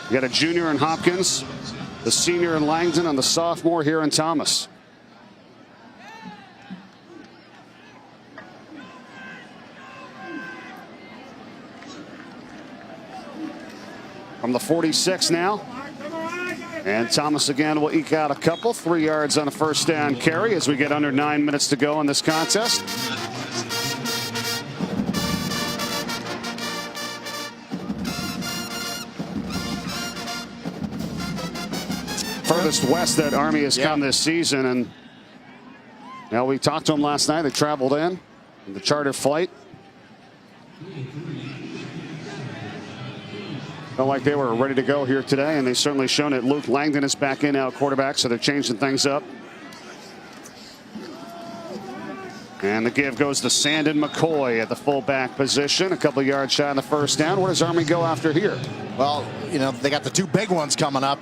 You got a junior in Hopkins, the senior in Langdon, and the sophomore here in Thomas. From the 46 now. And Thomas again will eke out a couple. 3 yards on a first down carry as we get under 9 minutes to go in this contest. furthest west that Army has come this season. And now we talked to them last night. They traveled in the charter flight. Felt like they were ready to go here today, and they've certainly shown it. Luke Langdon is back in now, quarterback, so they're changing things up. And the give goes to Sandon McCoy at the fullback position. A couple yards shy on the first down. Where does Army go after here? Well, you know, they got the two big ones coming up.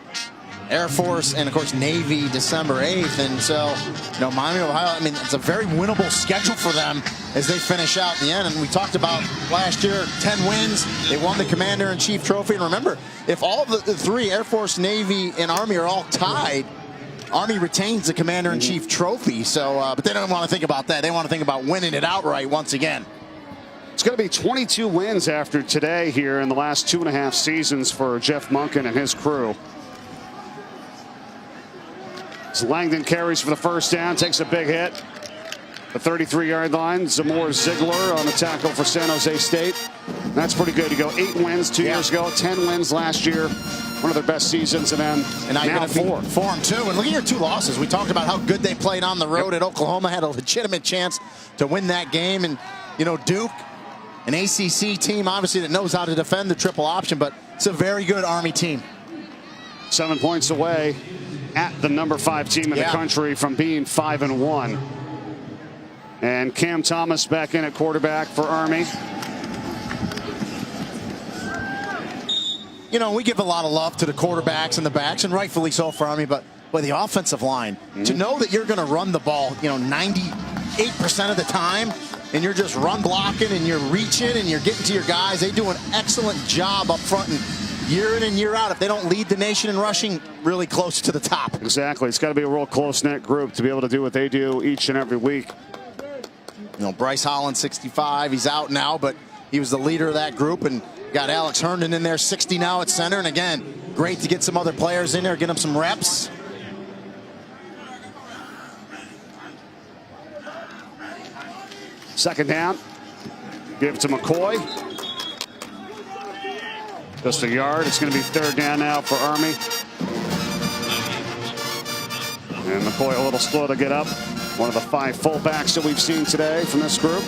Air Force and, of course, Navy December 8th. And so, you know, Miami, Ohio, I mean, it's a very winnable schedule for them as they finish out the end. And we talked about last year, 10 wins. They won the Commander-in-Chief trophy. And remember, if all of the three, Air Force, Navy, and Army are all tied, Army retains the Commander-in-Chief trophy. So, but they don't want to think about that. They want to think about winning it outright once again. It's going to be 22 wins after today here in the last 2.5 seasons for Jeff Monken and his crew. As Langdon carries for the first down, takes a big hit. The 33-yard line, Zamor Ziegler on the tackle for San Jose State. That's pretty good to go. 8 wins 2 years ago, 10 wins last year. One of their best seasons, and then now 4. 4-2. And look at your 2 losses. We talked about how good they played on the road at Oklahoma. Had a legitimate chance to win that game. And, you know, Duke, an ACC team, obviously, that knows how to defend the triple option, but it's a very good Army team. 7 points away at the number 5 team in the country from being 5-1. And Cam Thomas back in at quarterback for Army. You know, we give a lot of love to the quarterbacks and the backs, and rightfully so for Army, but the offensive line, to know that you're going to run the ball, you know, 98% of the time, and you're just run blocking and you're reaching and you're getting to your guys. They do an excellent job up front, and year in and year out, if they don't lead the nation in rushing, really close to the top. Exactly. It's got to be a real close-knit group to be able to do what they do each and every week. You know, Bryce Holland, 65. He's out now, but he was the leader of that group, and got Alex Herndon in there, 60 now at center. And again, great to get some other players in there, get them some reps. Second down. Give to McCoy. Just a yard. It's going to be third down now for Army. And McCoy a little slow to get up. One of the 5 fullbacks that we've seen today from this group.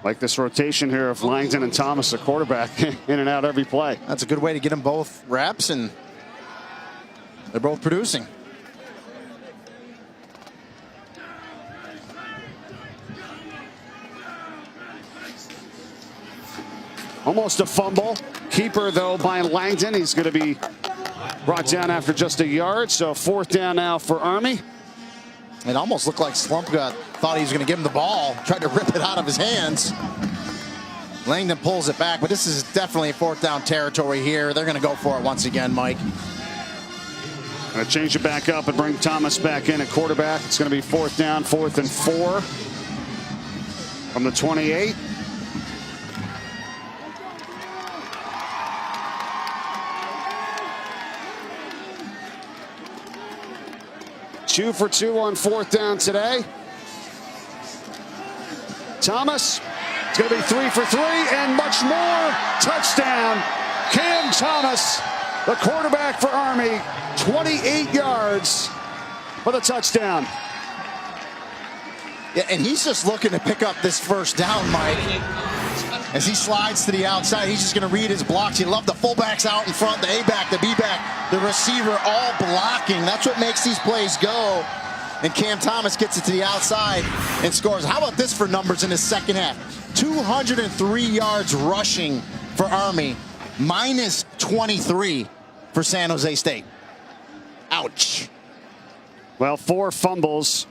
Like this rotation here of Langdon and Thomas, the quarterback, in and out every play. That's a good way to get them both reps, and they're both producing. Almost a fumble. Keeper, though, by Langdon. He's going to be brought down after just a yard. So 4th down now for Army. It almost looked like Slumpka thought he was going to give him the ball, tried to rip it out of his hands. Langdon pulls it back, but this is definitely 4th down territory here. They're going to go for it once again, Mike. Going to change it back up and bring Thomas back in at quarterback. It's going to be 4th down, 4th and 4 from the 28. Two for 2 on 4th down today. Thomas, it's going to be 3 for 3 and much more. Touchdown. Cam Thomas, the quarterback for Army, 28 yards for the touchdown. Yeah, and he's just looking to pick up this first down, Mike. As he slides to the outside, he's just going to read his blocks. You love the fullbacks out in front, the A-back, the B-back, the receiver all blocking. That's what makes these plays go. And Cam Thomas gets it to the outside and scores. How about this for numbers in the second half? 203 yards rushing for Army, minus 23 for San Jose State. Ouch. Well, 4 fumbles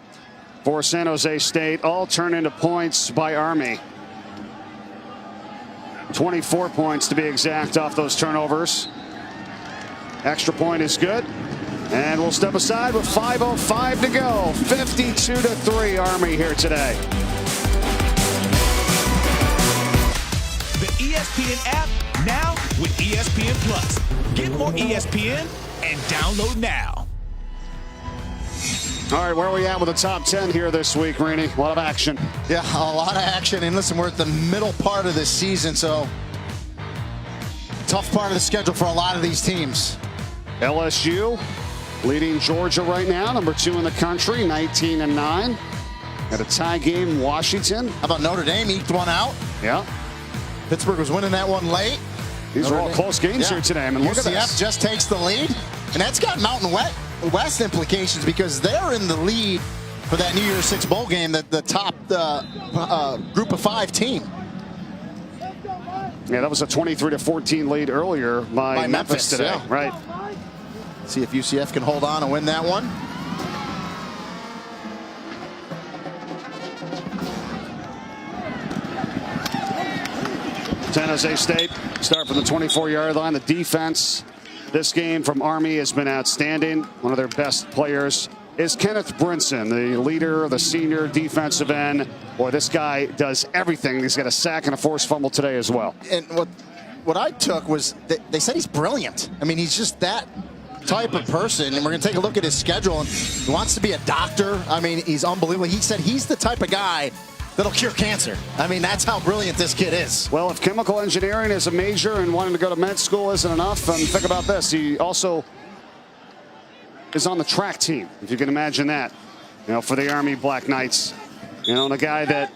for San Jose State, all turn into points by Army. 24 points to be exact off those turnovers. Extra point is good. And we'll step aside with 5:05 to go. 52-3 Army here today. The ESPN app now with ESPN Plus. Get more ESPN and download now. All right, where are we at with the top 10 here this week, Rainey? A lot of action. Yeah, a lot of action. And listen, we're at the middle part of this season, so tough part of the schedule for a lot of these teams. LSU leading Georgia right now, number 2 in the country, 19-9. At a tie game, Washington. How about Notre Dame eked one out? Yeah. Pittsburgh was winning that one late. These are all close games here today. I mean, look at UCF this. just takes the lead, and that's got Mountain West implications because they're in the lead for that New Year's Six bowl game, the top group of 5 team. Yeah, that was a 23-14 lead earlier by Memphis today. Yeah. Right. See if UCF can hold on and win that one. San Jose State start from the 24-yard line. The defense this game from Army has been outstanding. One of their best players is Kenneth Brinson, the leader, the senior defensive end. Boy, this guy does everything. He's got a sack and a forced fumble today as well. And what I took was they said he's brilliant. I mean, he's just that type of person. And we're going to take a look at his schedule. And he wants to be a doctor. I mean, he's unbelievable. He said he's the type of guy that'll cure cancer. I mean, that's how brilliant this kid is. Well, if chemical engineering is a major and wanting to go to med school isn't enough, think about this. He also is on the track team, if you can imagine that, for the Army Black Knights. And a guy that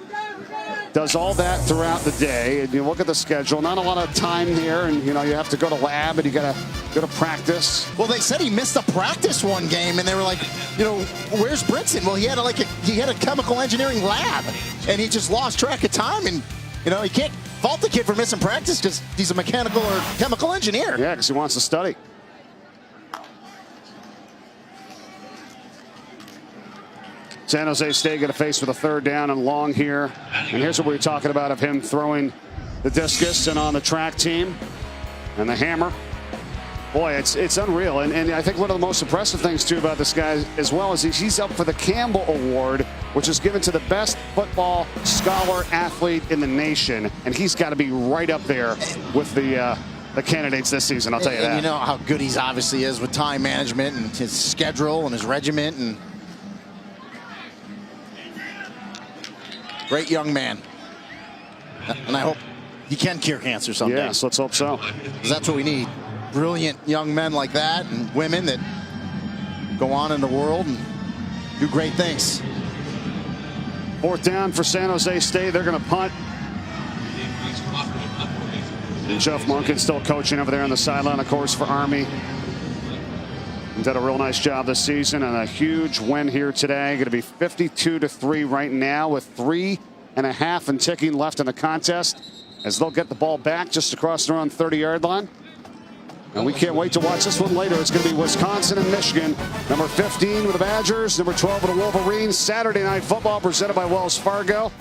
does all that throughout the day. And you look at the schedule, not a lot of time here, and you have to go to lab and you got to go to practice. Well, they said he missed a practice one game, and they were like, where's Brinson? Well, he had a chemical engineering lab, and he just lost track of time, and you can't fault the kid for missing practice because he's a mechanical or chemical engineer. Yeah, because he wants to study. San Jose State going to face with a 3rd down and long here. And here's what we were talking about of him throwing the discus and on the track team and the hammer. Boy, it's unreal. And I think one of the most impressive things, too, about this guy as well is he's up for the Campbell Award, which is given to the best football scholar athlete in the nation. And he's got to be right up there with the candidates this season, I'll tell you that. And you know how good he obviously is with time management and his schedule and his regiment. And great young man. And I hope he can cure cancer someday. Yes, let's hope so. Because that's what we need. Brilliant young men like that and women that go on in the world and do great things. 4th down for San Jose State. They're going to punt. And Jeff Monken still coaching over there on the sideline, of course, for Army. He did a real nice job this season and a huge win here today. Going to be 52-3 right now with 3.5 and ticking left in the contest as they'll get the ball back just across their own 30-yard line. And we can't wait to watch this one later. It's going to be Wisconsin and Michigan. Number 15 with the Badgers, number 12 with the Wolverines. Saturday Night Football presented by Wells Fargo.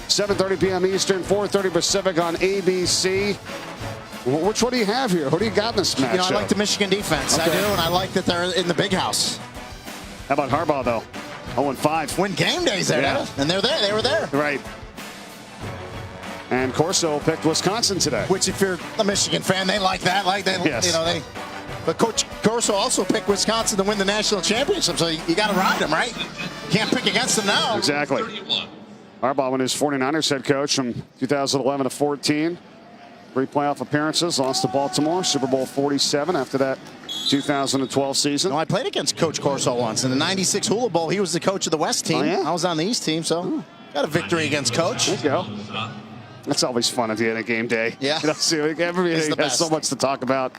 7:30 p.m. Eastern, 4:30 Pacific on ABC. Which one do you have here? Who do you got in this match? I like the Michigan defense. Okay. I do, and I like that they're in the big house. How about Harbaugh, though? 0-5. When game day's there, yeah. And they're there. They were there. Right. And Corso picked Wisconsin today. Which, if you're a Michigan fan, they like that. Yes. But Coach Corso also picked Wisconsin to win the national championship, so you got to ride them, right? Can't pick against them now. Exactly. Harbaugh won his 49ers head coach from 2011 to 14. 3 playoff appearances, lost to Baltimore, Super Bowl 47 after that 2012 season. No, I played against Coach Corso once. In the 96 Hula Bowl, he was the coach of the West team. Oh, yeah? I was on the East team, so got a victory against Coach. There you go. That's always fun at the end of game day. Yeah. Everybody has so much to talk about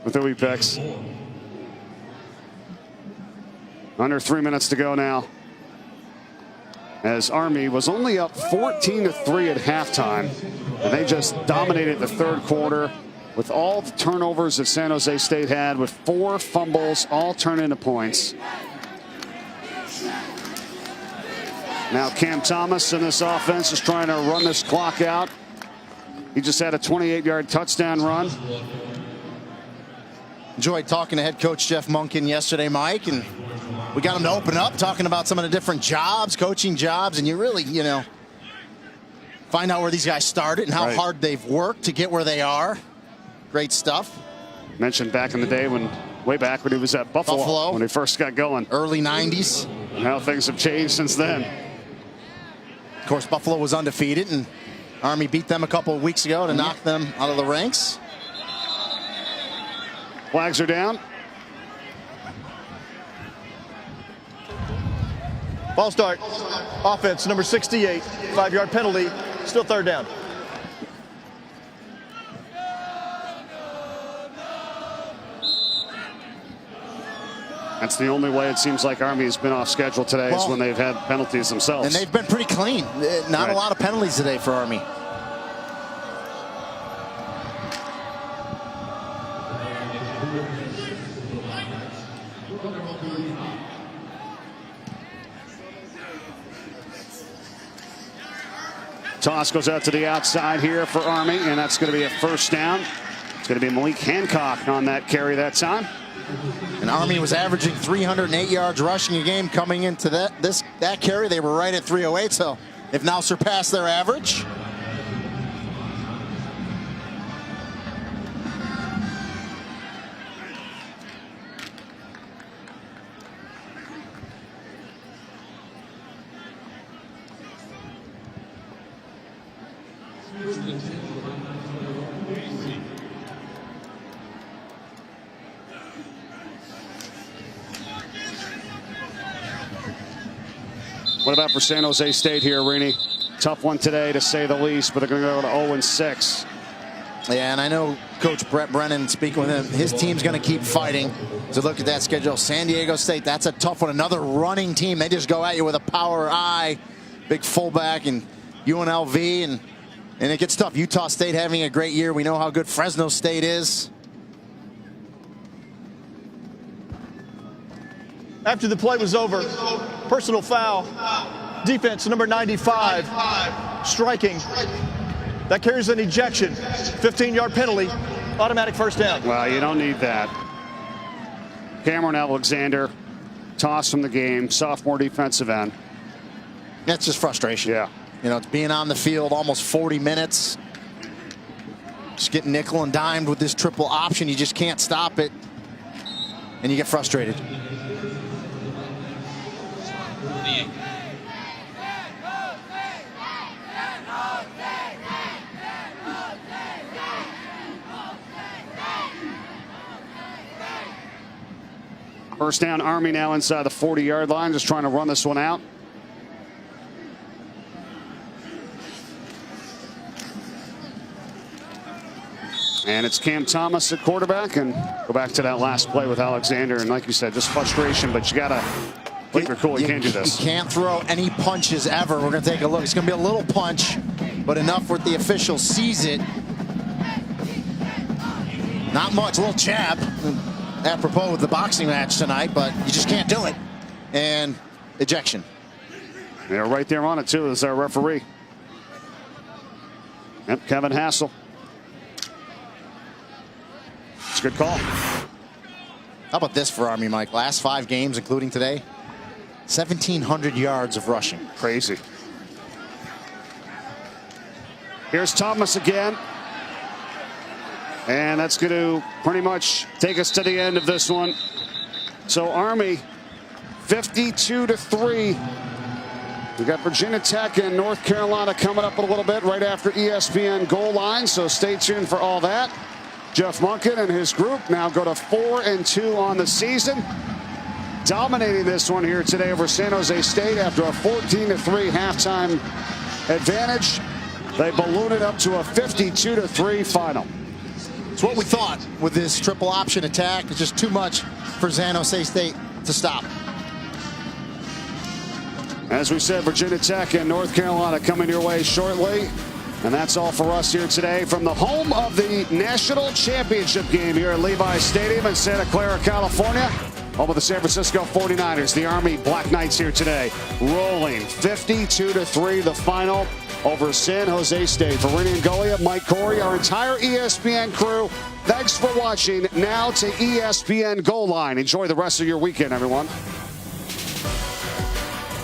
with who he picks. Under 3 minutes to go now. As Army was only up 14-3 at halftime. And they just dominated the 3rd quarter with all the turnovers that San Jose State had, with 4 fumbles, all turned into points. Now Cam Thomas in this offense is trying to run this clock out. He just had a 28-yard touchdown run. Enjoyed talking to head coach Jeff Monken yesterday, Mike, and we got him to open up, talking about some of the different jobs, coaching jobs, and you really, find out where these guys started and how hard they've worked to get where they are. Great stuff. Mentioned back in the day way back when he was at Buffalo. When he first got going. Early 90s. How things have changed since then. Of course, Buffalo was undefeated, and Army beat them a couple of weeks ago to knock them out of the ranks. Flags are down. Ball start. Offense, number 68. 5-yard penalty. Still third down. That's the only way it seems like Army has been off schedule today, is when they've had penalties themselves. And they've been pretty clean. Not a lot of penalties today for Army. Toss goes out to the outside here for Army, and that's going to be a first down. It's going to be Malik Hancock on that carry that time. And Army was averaging 308 yards rushing a game coming into that carry. They were right at 308, so they've now surpassed their average. What about for San Jose State here, Rini? Tough one today, to say the least, but they're going to go to 0-6. Yeah, and I know Coach Brett Brennan, speaking with him, his team's going to keep fighting. So look at that schedule. San Diego State, that's a tough one. Another running team. They just go at you with a power eye, big fullback, and UNLV, and it gets tough. Utah State having a great year. We know how good Fresno State is. After the play was over, personal foul. Defense, number 95, striking. That carries an ejection. 15-yard penalty, automatic first down. Well, you don't need that. Cameron Alexander, tossed from the game, sophomore defensive end. That's just frustration. Yeah. You know, it's being on the field almost 40 minutes. Just getting nickel and dimed with this triple option. You just can't stop it. And you get frustrated. First down, Army now inside the 40-yard line, just trying to run this one out. And it's Cam Thomas at quarterback, and go back to that last play with Alexander. And like you said, just frustration, but you got to think you're cool. You can't do this. You can't throw any punches ever. We're going to take a look. It's going to be a little punch, but enough where the official sees it. Not much, a little jab, apropos with the boxing match tonight, but you just can't do it. And ejection. They're right there on it, too, as our referee. Yep, Kevin Hassel. It's a good call. How about this for Army, Mike? Last 5 games, including today, 1,700 yards of rushing. Crazy. Here's Thomas again. And that's going to pretty much take us to the end of this one. So Army 52-3. We got Virginia Tech and North Carolina coming up a little bit right after ESPN goal line. So stay tuned for all that. Jeff Monken and his group now go to 4-2 on the season. Dominating this one here today over San Jose State after a 14-3 halftime advantage. They balloon it up to a 52-3 final. It's what we thought with this triple option attack. It's just too much for San Jose State to stop. As we said, Virginia Tech and North Carolina coming your way shortly. And that's all for us here today from the home of the national championship game here at Levi Stadium in Santa Clara, California. Home of the San Francisco 49ers. The Army Black Knights here today, rolling 52-3 the final over San Jose State. For Rini and Golia, Mike Corey, our entire ESPN crew, thanks for watching. Now to ESPN Goal Line. Enjoy the rest of your weekend, everyone.